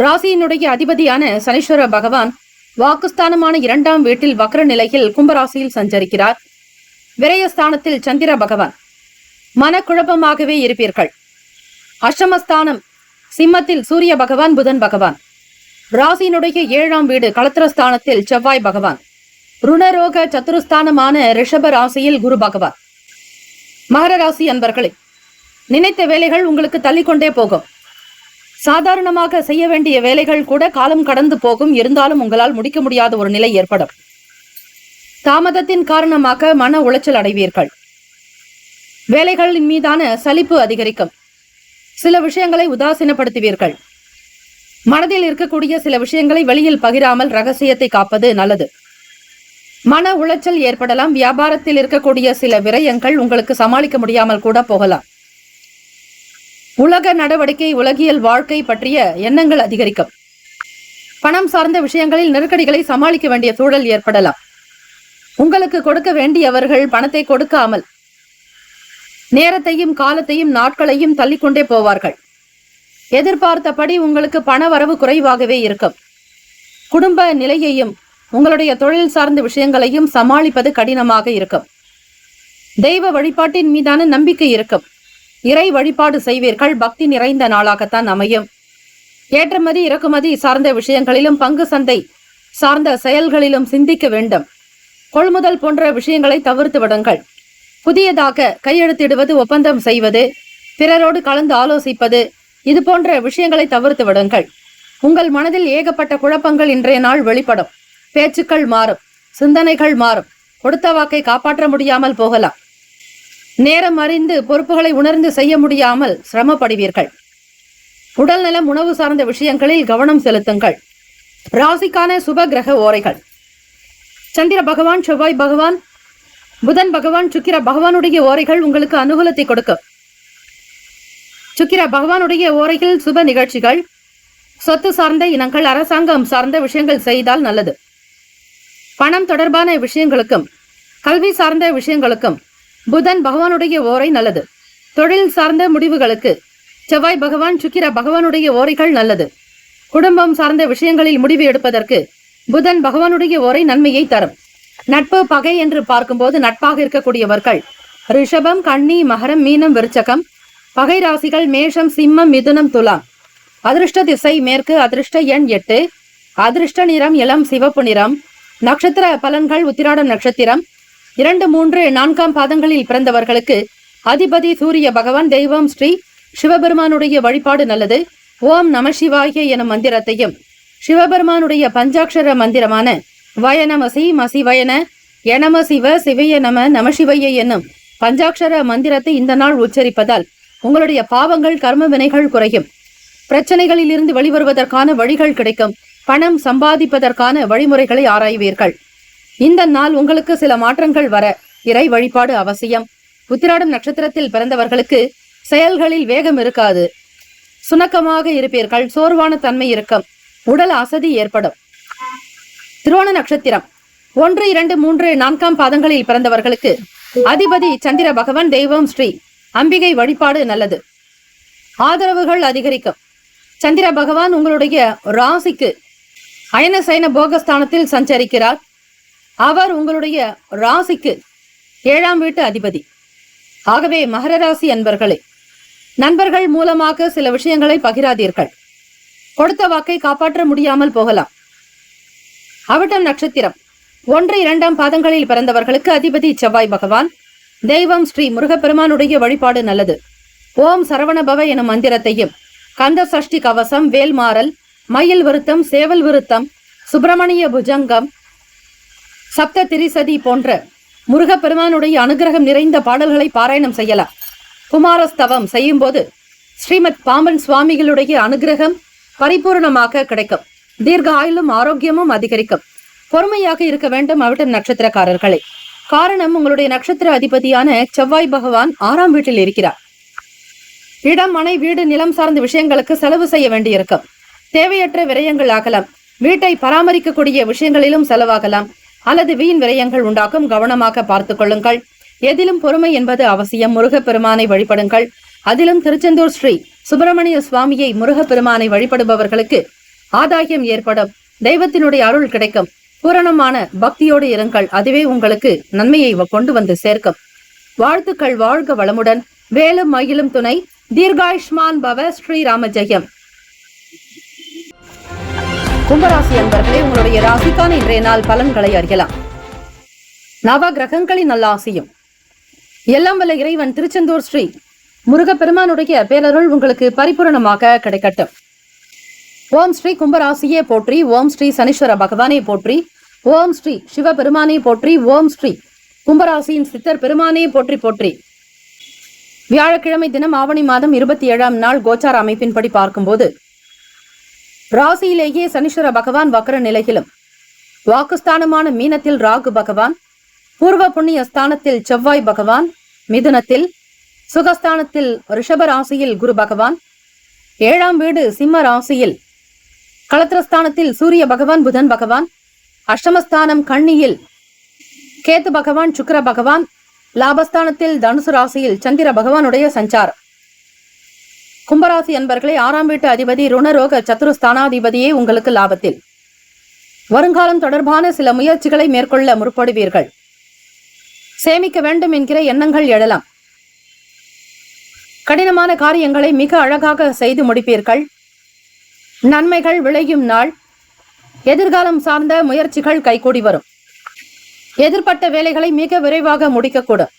ராசியினுடைய அதிபதியான சனீஸ்வர பகவான் வாக்குஸ்தானமான 2ஆம் வீட்டில் வக்ர நிலையில் கும்பராசியில் சஞ்சரிக்கிறார். விரயஸ்தானத்தில் சந்திர பகவான். மனக்குழப்பமாகவே இருப்பீர்கள். அஷ்டமஸ்தானம் சிம்மத்தில் சூரிய பகவான், புதன் பகவான். ராசியினுடைய 7ஆம் வீடு களத்திரஸ்தானத்தில் செவ்வாய் பகவான். ருணரோக சத்துருஸ்தானமான ரிஷப ராசியில் குரு பகவான். மகர ராசி அன்பர்களே, நினைத்த வேலைகள் உங்களுக்கு தள்ளிக்கொண்டே போகும். சாதாரணமாக செய்ய வேண்டிய வேலைகள் கூட காலம் கடந்து போகும். இருந்தாலும் உங்களால் முடிக்க முடியாத ஒரு நிலை ஏற்படும். தாமதத்தின் காரணமாக மன உளைச்சல் அடைவீர்கள். வேலைகளின் மீதான சலிப்பு அதிகரிக்கும். சில விஷயங்களை உதாசீனப்படுத்துவீர்கள். மனதில் இருக்கக்கூடிய சில விஷயங்களை வெளியில் பகிராமல் ரகசியத்தை காப்பது நல்லது. மன உளைச்சல் ஏற்படலாம். வியாபாரத்தில் இருக்கக்கூடிய சில விரயங்கள் உங்களுக்கு சமாளிக்க முடியாமல் கூட போகலாம். உலக நடவடிக்கை, உலகியல் வாழ்க்கை பற்றிய எண்ணங்கள் அதிகரிக்கும். பணம் சார்ந்த விஷயங்களில் நெருக்கடிகளை சமாளிக்க வேண்டிய சூழல் ஏற்படலாம். உங்களுக்கு கொடுக்க வேண்டியவர்கள் பணத்தை கொடுக்காமல் நேரத்தையும் காலத்தையும் நாட்களையும் தள்ளிக்கொண்டே போவார்கள். எதிர்பார்த்தபடி உங்களுக்கு பண வரவு குறைவாகவே இருக்கும். குடும்ப நிலையையும் உங்களுடைய தொழில் சார்ந்த விஷயங்களையும் சமாளிப்பது கடினமாக இருக்கும். தெய்வ வழிபாட்டின் மீதான நம்பிக்கை இருக்கும். இறை வழிபாடு செய்வீர்கள். பக்தி நிறைந்த நாளாகத்தான் அமையும். ஏற்றுமதி இறக்குமதி சார்ந்த விஷயங்களிலும் பங்கு சந்தை சார்ந்த செயல்களிலும் சிந்திக்க வேண்டும். கொள்முதல் போன்ற விஷயங்களை தவிர்த்து விடுங்கள். புதியதாக கையெழுத்திடுவது, ஒப்பந்தம் செய்வது, பிறரோடு கலந்து ஆலோசிப்பது, இது போன்ற விஷயங்களை தவிர்த்து விடுங்கள். உங்கள் மனதில் ஏகப்பட்ட குழப்பங்கள் இன்றைய நாள் வெளிப்படும். பேச்சுக்கள் மாறும், சிந்தனைகள் மாறும். கொடுத்த வாக்கை காப்பாற்ற முடியாமல் போகலாம். நேரம் அறிந்து பொறுப்புகளை உணர்ந்து செய்ய முடியாமல் சிரமப்படுவீர்கள். உடல்நலம், உணவு சார்ந்த விஷயங்களில் கவனம் செலுத்துங்கள். ராசிக்கான சுப கிரக ஓரைகள்: சந்திர பகவான், செவ்வாய் பகவான், புதன் பகவான், சுக்கிர பகவானுடைய ஓரைகள் உங்களுக்கு அனுகூலத்தை கொடுக்கும். சுக்கிர பகவானுடைய ஓரைகள் சுப நிகழ்ச்சிகள், சொத்து சார்ந்த இனங்கள், அரசாங்கம் சார்ந்த விஷயங்கள் செய்தால் நல்லது. பணம் தொடர்பான விஷயங்களுக்கும் கல்வி சார்ந்த விஷயங்களுக்கும் புதன் பகவானுடைய ஓரை நல்லது. தொழில் சார்ந்த முடிவுகளுக்கு செவ்வாய் பகவான், சுக்கிர பகவானுடைய ஓரைகள் நல்லது. குடும்பம் சார்ந்த விஷயங்களில் முடிவு எடுப்பதற்கு புதன் பகவானுடைய ஓரை நன்மையை தரும். நட்பு பகை என்று பார்க்கும்போது நட்பாக இருக்கக்கூடியவர்கள் ரிஷபம், கன்னி, மகரம், மீனம், விருச்சகம். பகை ராசிகள் மேஷம், சிம்மம், மிதுனம், துலாம். அதிர்ஷ்ட திசை மேற்கு. அதிர்ஷ்ட எண் 8. அதிர்ஷ்ட நிறம் இளம் சிவப்பு நிறம். நட்சத்திர பலன்கள்: உத்திராடம் நட்சத்திரம் 2, 3, 4ஆம் பாதங்களில் பிறந்தவர்களுக்கு அதிபதி சூரிய பகவான். தெய்வம் ஸ்ரீ சிவபெருமானுடைய வழிபாடு நல்லது. ஓம் நம சிவாய எனும் மந்திரத்தையும் சிவபெருமானுடைய பஞ்சாட்சர மந்திரமான வயநமசி மசிவயன எனம சிவ சிவைய நம நமசிவைய என்னும் பஞ்சாட்சர மந்திரத்தை இந்த நாள் உச்சரிப்பதால் உங்களுடைய பாவங்கள், கர்ம வினைகள் குறையும். பிரச்சனைகளில் இருந்து வெளிவருவதற்கான வழிகள் கிடைக்கும். பணம் சம்பாதிப்பதற்கான வழிமுறைகளை ஆராய்வீர்கள். இந்த நாள் உங்களுக்கு சில மாற்றங்கள் வர இறை வழிபாடு அவசியம். உத்திராடம் நட்சத்திரத்தில் பிறந்தவர்களுக்கு செயல்களில் வேகம் இருக்காது. சுணக்கமாக இருப்பீர்கள். சோர்வான தன்மை இருக்கும். உடல் அசதி ஏற்படும். திருவோண நட்சத்திரம் 1, 2, 3, 4 பாதங்களில் பிறந்தவர்களுக்கு அதிபதி சந்திர பகவான். தெய்வம் ஸ்ரீ அம்பிகை வழிபாடு நல்லது. ஆதரவுகள் அதிகரிக்கும். சந்திர பகவான் உங்களுடைய ராசிக்கு அயன சயன போகஸ்தானத்தில் சஞ்சரிக்கிறார். அவர் உங்களுடைய ராசிக்கு 7ஆம் வீட்டு அதிபதி. ஆகவே மகர ராசி அன்பர்களே, நண்பர்கள் மூலமாக சில விஷயங்களை பகிராதீர்கள். கொடுத்த வாக்கை காப்பாற்ற முடியாமல் போகலாம். அவிட்டம் நட்சத்திரம் 1, 2 பாதங்களில் பிறந்தவர்களுக்கு அதிபதி செவ்வாய் பகவான். தெய்வம் ஸ்ரீ முருகப்பெருமானுடைய வழிபாடு நல்லது. ஓம் சரவணபவ எனும் மந்திரத்தையும் கந்த சஷ்டி கவசம், வேல்மாறல், மயில் விருத்தம், சேவல் விருத்தம், சுப்பிரமணிய புஜங்கம், சப்த திரிசதி போன்ற முருகப்பெருமானுடைய அனுகிரகம் நிறைந்த பாடல்களை பாராயணம் செய்யலாம். குமாரஸ்தவம் செய்யும் போது ஸ்ரீமத் பாம்பன் சுவாமிகளுடைய அனுகிரகம் பரிபூர்ணமாக கிடைக்கும். தீர்க்க ஆயுளும் ஆரோக்கியமும் அதிகரிக்கும். பொறுமையாக இருக்க வேண்டும் அவிட்டம் நட்சத்திரக்காரர்களே. காரணம், உங்களுடைய நட்சத்திர அதிபதியான செவ்வாய் பகவான் 6ஆம் வீட்டில் இருக்கிறார். இடம், மனை, வீடு, நிலம் சார்ந்த விஷயங்களுக்கு செலவு செய்ய வேண்டியிருக்கும். தேவையற்ற விரயங்கள் ஆகலாம். வீட்டை பராமரிக்கக்கூடிய விஷயங்களிலும் செலவாகலாம். அல்லது வீண் விரயங்கள் உண்டாக்கும். கவனமாக பார்த்துக் கொள்ளுங்கள். எதிலும் பொறுமை என்பது அவசியம். முருகப்பெருமானை வழிபடுங்கள். அதிலும் திருச்செந்தூர் ஸ்ரீ சுப்பிரமணிய சுவாமியை முருகப்பெருமானை வழிபடுபவர்களுக்கு ஆதாயம் ஏற்படும். தெய்வத்தினுடைய அருள் கிடைக்கும். பூரணமான பக்தியோடு இருங்கள். அதுவே உங்களுக்கு நன்மையை கொண்டு வந்து சேர்க்கும். வாழ்த்துக்கள். வாழ்க வளமுடன். வேலும் மயிலும் துணை. தீர்காயுஷ்மான் பவ. ஸ்ரீராம ஜெயம். கும்பராசி அன்பர்களே, உங்களுடைய ராசிக்கான இன்றைய நாள் பலன்களை அறியலாம். நவ கிரகங்களின் நல்லாசியும் எல்லாம் வல்ல இறைவன் திருச்செந்தூர் ஸ்ரீ முருகப்பெருமானுடைய பேரருள் உங்களுக்கு பரிபூரணமாக கிடைக்கட்டும். ஓம் ஸ்ரீ கும்பராசியே போற்றி. ஓம் ஸ்ரீ சனீஸ்வர பகவானே போற்றி. ஓம் ஸ்ரீ சிவபெருமானே போற்றி. ஓம் ஸ்ரீ கும்பராசியின் சித்தர் பெருமானே போற்றி போற்றி. வியாழக்கிழமை தினம் ஆவணி மாதம் 27ஆம் நாள் கோச்சார அமைப்பின்படி பார்க்கும்போது ராசியிலேயே சனீஸ்வர பகவான் வக்ர நிலையிலும், வாக்குஸ்தானமான மீனத்தில் ராகு பகவான், பூர்வ புண்ணிய ஸ்தானத்தில் செவ்வாய் பகவான், மிதுனத்தில், சுகஸ்தானத்தில் ரிஷப ராசியில் குரு பகவான், 7ஆம் வீடு சிம்ம ராசியில் களத்திரஸ்தானத்தில் சூரிய பகவான் புதன் பகவான், அஷ்டமஸ்தானம் கன்னியில் கேத்து பகவான் சுக்கிர பகவான், லாபஸ்தானத்தில் தனுசு ராசியில் சந்திர பகவானுடைய சஞ்சாரம். கும்பராசி அன்பர்களே, 6ஆம் வீட்டு அதிபதி ருணரோக சத்துருஸ்தானாதிபதியே உங்களுக்கு லாபத்தில். வருங்காலம் தொடர்பான சில முயற்சிகளை மேற்கொள்ள முற்படுவீர்கள். சேமிக்க வேண்டும் என்கிற எண்ணங்கள் எழலாம். கடினமான காரியங்களை மிக அழகாக செய்து முடிப்பீர்கள். நன்மைகள் விளையும் நாள். எதிர்காலம் சார்ந்த முயற்சிகள் கைகூடி வரும். எதிர்பட்ட வேலைகளை மிக விரைவாக முடிக்கக்கூடும்.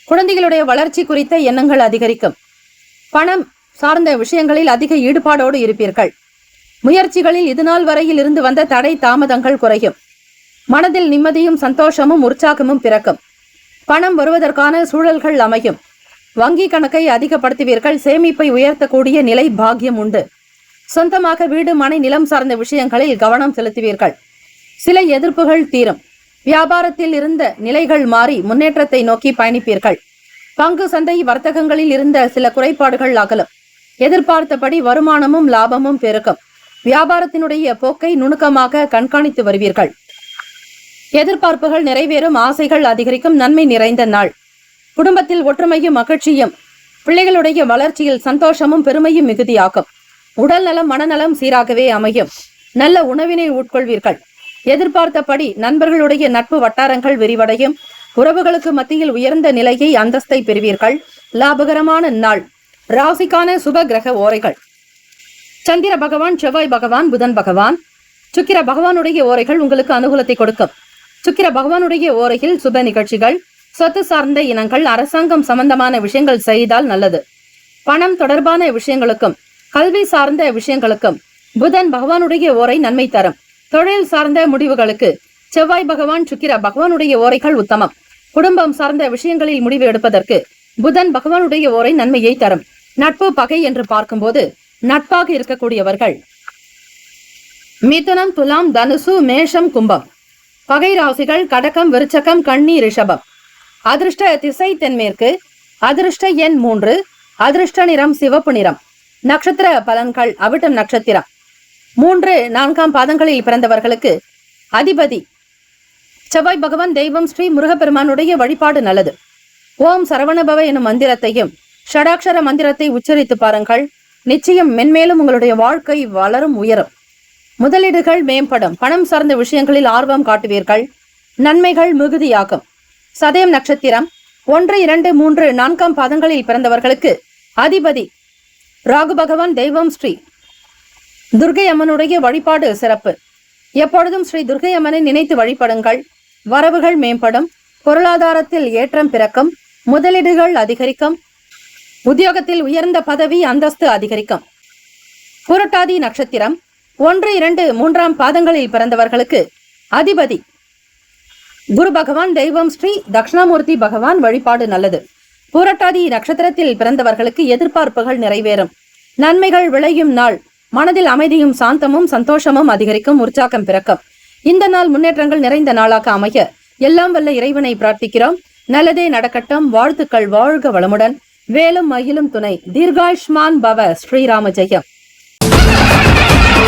குழந்தைகளுடைய வளர்ச்சி குறித்த எண்ணங்கள் அதிகரிக்கும். பணம் சார்ந்த விஷயங்களில் அதிக ஈடுபாடோடு இருப்பீர்கள். முயற்சிகளில் இதுநாள் வரையில் இருந்து வந்த தடை தாமதங்கள் குறையும். மனதில் நிம்மதியும் சந்தோஷமும் உற்சாகமும் பிறக்கும். பணம் வருவதற்கான சூழல்கள் அமையும். வங்கி கணக்கை அதிகப்படுத்துவீர்கள். சேமிப்பை உயர்த்தக்கூடிய நிலை பாக்கியம் உண்டு. சொந்தமாக வீடு, மனை, நிலம் சார்ந்த விஷயங்களில் கவனம் செலுத்துவீர்கள். சில எதிர்ப்புகள் தீரும். வியாபாரத்தில் இருந்த நிலைகள் மாறி முன்னேற்றத்தை நோக்கி பயணிப்பீர்கள். பங்கு சந்தை வர்த்தகங்களில் இருந்த சில குறைபாடுகள் அகலும். எதிர்பார்த்தபடி வருமானமும் லாபமும் பெருக்கும். வியாபாரத்தினுடைய போக்கை நுணுக்கமாக கண்காணித்து வருவீர்கள். எதிர்பார்ப்புகள் நிறைவேறும். ஆசைகள் அதிகரிக்கும். நன்மை நிறைந்த நாள். குடும்பத்தில் ஒற்றுமையும் மகிழ்ச்சியும், பிள்ளைகளுடைய வளர்ச்சியில் சந்தோஷமும் பெருமையும் மிகுதியாகும். உடல் நலம், மனநலம் சீராகவே அமையும். நல்ல உணவினை உட்கொள்வீர்கள். எதிர்பார்த்தபடி நண்பர்களுடைய நட்பு வட்டாரங்கள் விரிவடையும். உறவுகளுக்கு மத்தியில் உயர்ந்த நிலையை, அந்தஸ்தை பெறுவீர்கள். லாபகரமான நாள். ராசிக்கான சுப கிரக ஓரைகள்: சந்திர பகவான், செவ்வாய் பகவான், புதன் பகவான், சுக்கிர பகவானுடைய ஓரைகள் உங்களுக்கு அனுகூலத்தை கொடுக்கும். சுக்கிர பகவானுடைய ஓரையில் சுப நிகழ்ச்சிகள், சொத்து சார்ந்த இனங்கள், அரசாங்கம் சம்பந்தமான விஷயங்கள் செய்தால் நல்லது. பணம் தொடர்பான விஷயங்களுக்கும் கல்வி சார்ந்த விஷயங்களுக்கும் புதன் பகவானுடைய ஓரை நன்மை தரும். தொழில் சார்ந்த முடிவுகளுக்கு செவ்வாய் பகவான், சுக்கிர பகவானுடைய ஓரைகள் உத்தமம். குடும்பம் சார்ந்த விஷயங்களில் முடிவு எடுப்பதற்கு புதன் பகவானுடைய ஓரை நன்மையை தரும். நட்பு பகை என்று பார்க்கும்போது நட்பாக இருக்கக்கூடியவர்கள் மிதுனம், துலாம், தனுசு, மேஷம், கும்பம். பகை ராசிகள் கடகம், விருச்சகம், கன்னி, ரிஷபம். அதிர்ஷ்ட திசை தென்மேற்கு. அதிர்ஷ்ட எண் 3, அதிர்ஷ்ட நிறம் சிவப்பு நிறம். நட்சத்திர பலன்கள். அவிட்டம் நட்சத்திரம் 3, 4ஆம் பாதங்களில் பிறந்தவர்களுக்கு அதிபதி செவ்வாய் பகவான். தெய்வம் ஸ்ரீ முருகப்பெருமானுடைய வழிபாடு நல்லது. ஓம் சரவணபவ எனும் மந்திரத்தையும் ஷடாட்சர மந்திரத்தை உச்சரித்து பாருங்கள். நிச்சயம் மென்மேலும் உங்களுடைய வாழ்க்கை வளரும், உயரும். முதலீடுகள் மேம்படும். பணம் சார்ந்த விஷயங்களில் ஆர்வம் காட்டுவீர்கள். நன்மைகள் மிகுதியாகும். சதயம் நட்சத்திரம் 1, 2, 3, 4ஆம் பாதங்களில் பிறந்தவர்களுக்கு அதிபதி ராகு பகவான். தெய்வம் ஸ்ரீ துர்க்கை அம்மனுடைய வழிபாடு சிறப்பு. எப்பொழுதும் ஸ்ரீ துர்க்கை அம்மனை நினைத்து வழிபடுங்கள். வரவுகள் மேம்படும். பொருளாதாரத்தில் ஏற்றம் பிறக்கும். முதலீடுகள் அதிகரிக்கும். உத்தியோகத்தில் உயர்ந்த பதவி அந்தஸ்து அதிகரிக்கும். புரட்டாதி நட்சத்திரம் 1, 2, 3ஆம் பாதங்களில் பிறந்தவர்களுக்கு அதிபதி குரு பகவான். தெய்வம் ஸ்ரீ தட்சிணாமூர்த்தி பகவான். வழிபாடு நல்லது. புரட்டாதி நட்சத்திரத்தில் பிறந்தவர்களுக்கு எதிர்பார்ப்புகள் நிறைவேறும். நன்மைகள் விளையும் நாள். மனதில் அமைதியும் சாந்தமும் சந்தோஷமும் அதிகரிக்கும். உற்சாகம் பிறக்கும். இந்த நாள் முன்னேற்றங்கள் நிறைந்த நாளாக அமைய எல்லாம் வல்ல இறைவனை பிரார்த்திக்கிறோம். நல்லதே நடக்கட்டும். வாழ்த்துக்கள். வாழ்க வளமுடன். வேலும் மகிழும் துணை. தீர்காயுஷ்மான் பவ. ஸ்ரீராம ஜெயம்.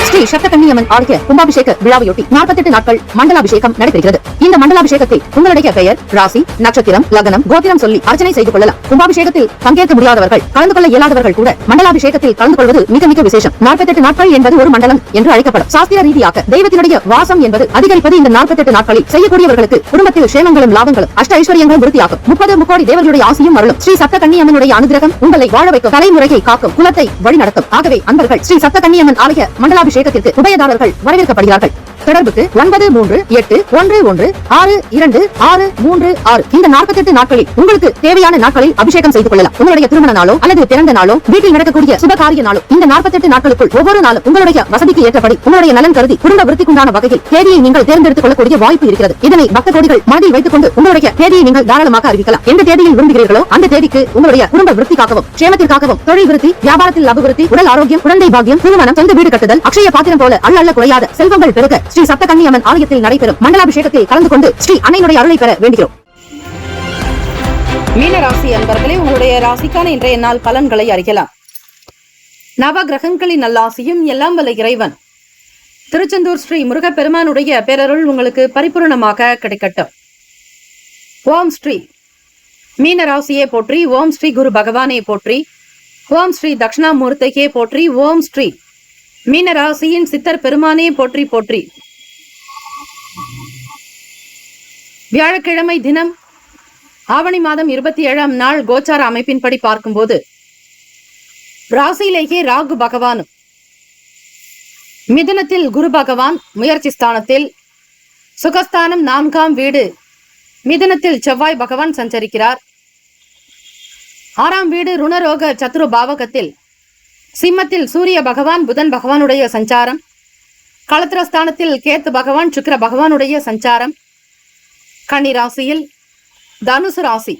ஸ்ரீ சப்த கன்னியம்மன் ஆலய கும்பாபிஷேக விழாவையொட்டி 48 நாட்கள் மண்டலாபிஷேகம் நடைபெறுகிறது. இந்த மண்டலாபிஷேகத்தில் உங்களுடைய பெயர், ராசி, நட்சத்திரம், லக்னம், கோத்திரம் சொல்லி அர்ச்சனை செய்து கொள்ளலாம். கும்பாபிஷேகத்தில் பங்கேற்க முடியாதவர்கள், கலந்து கொள்ள இயலாதவர்கள் கூட மண்டலாபிஷேகத்தில் கலந்து கொள்வது மிக மிக விசேஷம். 48 நாட்கள் என்பது ஒரு மண்டலம் என்று அழைக்கப்படும். சாஸ்திர ரீதியாக தெய்வத்தினுடைய வாசம் என்பது அதிகரிப்பது இந்த 48 நாட்களில் செய்யக்கூடியவர்களுக்கு குடும்பத்தில் சேமங்களும் லாபங்களும் அஷ்ட ஐஸ்வர்யங்களும் விருத்தியாகும். 30 முக்கோடி தேவர்களுடைய ஆசியும் அருளும். ஸ்ரீ சப்த கன்னியம்மனுடைய அனுகிரகம் உங்களை வாழ வைக்கும். தலைமுறையை காக்கும். குலத்தை வழிநடத்தும். ஆகவே அன்பர்கள் ஸ்ரீ சப்த கன்னியம்மன் ஆலய மண்டலாபிஷேகத்திற்கு உபயதாரர்கள் வரவேற்கப்படுகிறார்கள். தொடர்புக்கு 9381626636. இந்த 48 நாட்களில் உங்களுக்கு தேவையான நாட்களில் அபிஷேகம் செய்து கொள்ளலாம். உங்களுடைய திருமண நாளோ அல்லது பிறந்த நாளோ, வீட்டில் நடக்கக்கூடிய சுபகாரிய நாளோ, இந்த 48 நாட்களுக்குள் ஒவ்வொரு நாளும் உங்களுடைய வசதிக்கு ஏற்றபடி உங்களுடைய நலன் கருதி குடும்ப விருத்திக்குண்டான வகையில் தேதியை நீங்கள் தேர்ந்தெடுத்துக் கொள்ளக்கூடிய வாய்ப்பு இருக்கிறது. இதனை பக்த கோடிகள் மனதில் வைத்துக் கொண்டு உங்களுடைய தேதியை நீங்கள் தாராளமாக அறிவிக்கலாம். எந்த தேதியில் விரும்புகிறீர்களோ அந்த தேதிக்கு உங்களுடைய குடும்ப விருத்திக்காகவும், சேமத்திற்காகவும், தொழில் விருத்தி, வியாபாரத்தில் அபிவிருத்தி, உடல் ஆரோக்கியம், குழந்தை பாக்கியம், திருமணம், சொந்த வீடு கட்டுதல், அக்ஷய பாத்திரம் போல அல்ல குறையாத செல்வங்கள் பெருக ஸ்ரீ சப்த கன்னியம்மன் ஆலயத்தில் நடைபெறும் மண்டலாபிஷேகத்தில் கலந்து கொண்டு ஸ்ரீ அன்னையினுடைய அருளை பெற வேண்டுகிறோம். மீன ராசி அன்பர்களே, உங்களுடைய ராசிக்கான இன்றைய நாள் பலன்களை அறியலாம். நவ கிரகங்களின் நல்லாசியும் எல்லாம் வல்ல இறைவன் திருச்செந்தூர் ஸ்ரீ முருகப்பெருமானுடைய பேரருள் உங்களுக்கு பரிபூர்ணமாக கிடைக்கட்டும். ஓம் ஸ்ரீ மீன ராசியே போற்றி. ஓம் ஸ்ரீ குரு பகவானே போற்றி. ஓம் ஸ்ரீ தட்சிணாமூர்த்தியே போற்றி. ஓம் ஸ்ரீ மீன ராசியின் சித்தர் பெருமானே போற்றி போற்றி. வியாழக்கிழமை தினம் ஆவணி மாதம் 27ஆம் நாள் கோச்சார அமைப்பின்படி பார்க்கும்போது ராசியிலேயே ராகு பகவானும், மிதுனத்தில் குரு பகவான் முயற்சி ஸ்தானத்தில், சுகஸ்தானம் 4ஆம் வீடு மிதுனத்தில் செவ்வாய் பகவான் சஞ்சரிக்கிறார். 6ஆம் வீடு ருணரோக சத்துரு பாவகத்தில் சிம்மத்தில் சூரிய பகவான் புதன் பகவானுடைய சஞ்சாரம். களத்திரஸ்தானத்தில் கேத்து பகவான் சுக்கிர பகவானுடைய சஞ்சாரம். கன்னி ராசியில் தனுசு ராசி.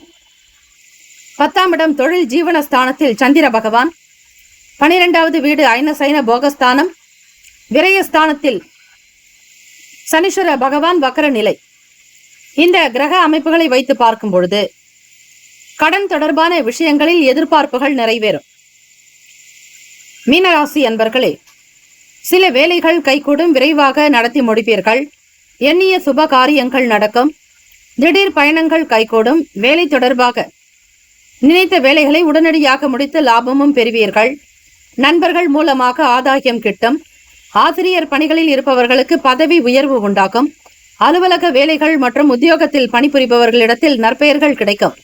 10ஆம் இடம் தொழில் ஜீவனஸ்தானத்தில் சந்திர பகவான். 12வது வீடு ஐனசைன போகஸ்தானம். விரயஸ்தானத்தில் சனீஸ்வர பகவான் வக்கர நிலை. இந்த கிரக அமைப்புகளை வைத்து பார்க்கும் பொழுது கடன் தொடர்பான விஷயங்களில் எதிர்பார்ப்புகள் நிறைவேறும். மீனராசி அன்பர்களே, சில வேலைகள் கைகூடும். விரைவாக நடத்தி முடிப்பீர்கள். எண்ணிய சுப காரியங்கள் நடக்கும். திடீர் பயணங்கள் கைகூடும். வேலை தொடர்பாக நினைத்த வேலைகளை உடனடியாக முடித்து லாபமும் பெறுவீர்கள். நண்பர்கள் மூலமாக ஆதாயம் கிட்டும். ஆசிரியர் பணிகளில் இருப்பவர்களுக்கு பதவி உயர்வு உண்டாகும். அலுவலக வேலைகள் மற்றும் உத்தியோகத்தில் பணிபுரிபவர்களிடத்தில் நற்பெயர்கள் கிடைக்கும்.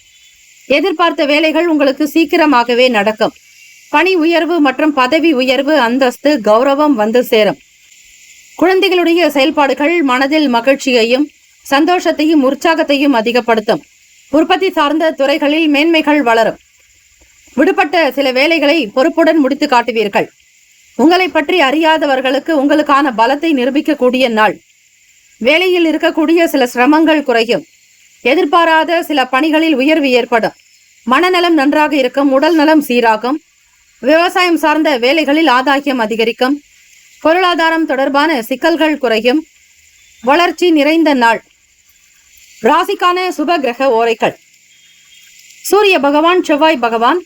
எதிர்பார்த்த வேலைகள் உங்களுக்கு சீக்கிரமாகவே நடக்கும். பணி உயர்வு மற்றும் பதவி உயர்வு, அந்தஸ்து, கௌரவம் வந்து சேரும். குழந்தைகளுடைய செயல்பாடுகள் மனதில் மகிழ்ச்சியையும் சந்தோஷத்தையும் உற்சாகத்தையும் அதிகப்படுத்தும். உற்பத்தி சார்ந்த துறைகளில் மேன்மைகள் வளரும். விடுபட்ட சில வேலைகளை பொறுப்புடன் முடித்து காட்டுவீர்கள். உங்களை பற்றி அறியாதவர்களுக்கு உங்களுக்கான பலத்தை நிரூபிக்கக்கூடிய நாள். வேலையில் இருக்கக்கூடிய சில சிரமங்கள் குறையும். எதிர்பாராத சில பணிகளில் உயர்வு ஏற்படும். மனநலம் நன்றாக இருக்கும். உடல் நலம் சீராகும். விவசாயம் சார்ந்த வேலைகளில் ஆதாயம் அதிகரிக்கும். பொருளாதாரம் தொடர்பான சிக்கல்கள் குறையும். வளர்ச்சி நிறைந்த நாள். ராசிக்கான சுப கிரக ஓரைகள். சூரிய பகவான், செவ்வாய் பகவான்,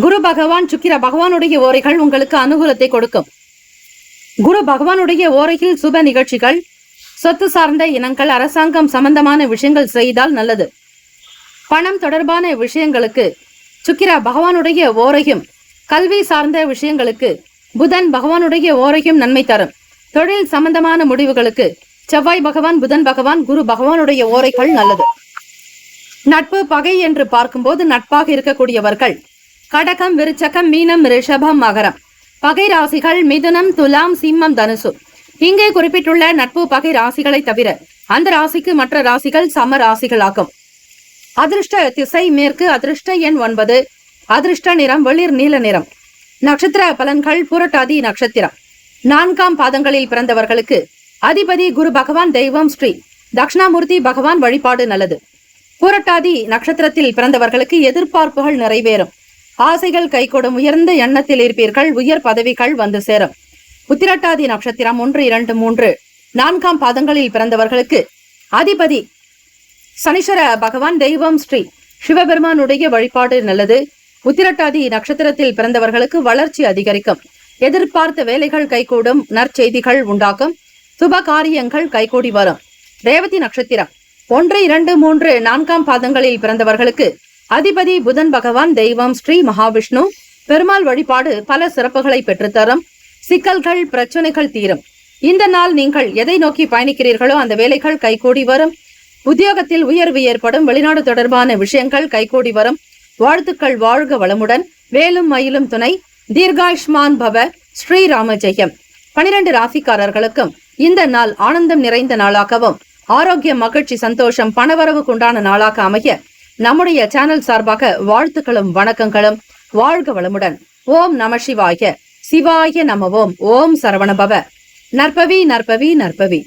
குரு பகவான், சுக்கிர பகவானுடைய ஓரைகள் உங்களுக்கு அனுகூலத்தை கொடுக்கும். குரு பகவானுடைய ஓரையில் சுப நிகழ்ச்சிகள், சொத்து சார்ந்த இனங்கள், அரசாங்கம் சம்பந்தமான விஷயங்கள் செய்தால் நல்லது. பணம் தொடர்பான விஷயங்களுக்கு சுக்கிர பகவானுடைய ஓரையும், கல்வி சார்ந்த விஷயங்களுக்கு புதன் பகவானுடைய ஓரையும் நன்மை தரும். தொழில் சம்பந்தமான முடிவுகளுக்கு செவ்வாய் பகவான், புதன் பகவான், குரு பகவானுடைய ஓரைகள் நல்லது. நட்பு பகை என்று பார்க்கும்போது நட்பாக இருக்கக்கூடியவர்கள் கடகம், விருச்சகம், மீனம், ரிஷபம், மகரம். பகை ராசிகள் மிதுனம், துலாம், சிம்மம், தனுசு. இங்கே குறிப்பிட்டுள்ள நட்பு பகை ராசிகளை தவிர அந்த ராசிக்கு மற்ற ராசிகள் சம ராசிகளாகும். அதிர்ஷ்ட திசை மேற்கு, அதிர்ஷ்ட எண் 9, அதிர்ஷ்ட நிறம் வெளிர் நீல நிறம். நட்சத்திர பலன்கள் புரட்டாதி நட்சத்திரம் 4ஆம் பாதங்களில் பிறந்தவர்களுக்கு அதிபதி குரு பகவான், தெய்வம் ஸ்ரீ தட்சிணாமூர்த்தி பகவான் வழிபாடு நல்லது. புரட்டாதி நட்சத்திரத்தில் பிறந்தவர்களுக்கு எதிர்பார்ப்புகள் நிறைவேறும். ஆசைகள் கைகூடும். உயர்ந்த எண்ணத்தில் இருப்பீர்கள். உயர் பதவிகள் வந்து சேரும். உத்திரட்டாதி நட்சத்திரம் 1, 2, 3, 4ஆம் பாதங்களில் பிறந்தவர்களுக்கு அதிபதி சனீஸ்வர பகவான், தெய்வம் ஸ்ரீ சிவபெருமானுடைய வழிபாடு நல்லது. உத்திரட்டாதி நட்சத்திரத்தில் பிறந்தவர்களுக்கு வளர்ச்சி அதிகரிக்கும். எதிர்பார்த்த வேலைகள் கைகூடும். நற்செய்திகள் உண்டாகும். சுப காரியங்கள் கைகூடி வரும். ரேவதி நட்சத்திரம் 1, 2, 3, 4ஆம் பாதங்களில் பிறந்தவர்களுக்கு அதிபதி புதன் பகவான், தெய்வம் ஸ்ரீ மகாவிஷ்ணு பெருமாள் வழிபாடு பல சிறப்புகளை பெற்றுத்தரும். சிக்கல்கள், பிரச்சனைகள் தீரும். இந்த நாள் நீங்கள் எதை நோக்கி பயணிக்கிறீர்களோ அந்த வேலைகள் கைகூடி வரும். உத்தியோகத்தில் உயர்வு ஏற்படும். வெளிநாடு தொடர்பான விஷயங்கள் கைகூடி வரும். வாழ்த்துக்கள். வாழ்க வளமுடன். வேலும் மயிலும் துணை. தீர்காயுஷ்மான் பவ. ஸ்ரீராம ஜெயம். 12 ராசிக்காரர்களுக்கும் இந்த நாள் ஆனந்தம் நிறைந்த நாளாகவும், ஆரோக்கியம், மகிழ்ச்சி, சந்தோஷம், பணவரவுக்குண்டான நாளாக அமைய நம்முடைய சேனல் சார்பாக வாழ்த்துக்களும் வணக்கங்களும். வாழ்க வளமுடன். ஓம் நம சிவாய. சிவாய நம ஓம். ஓம் சரவணபவ. நற்பவி நற்பவி நற்பவி.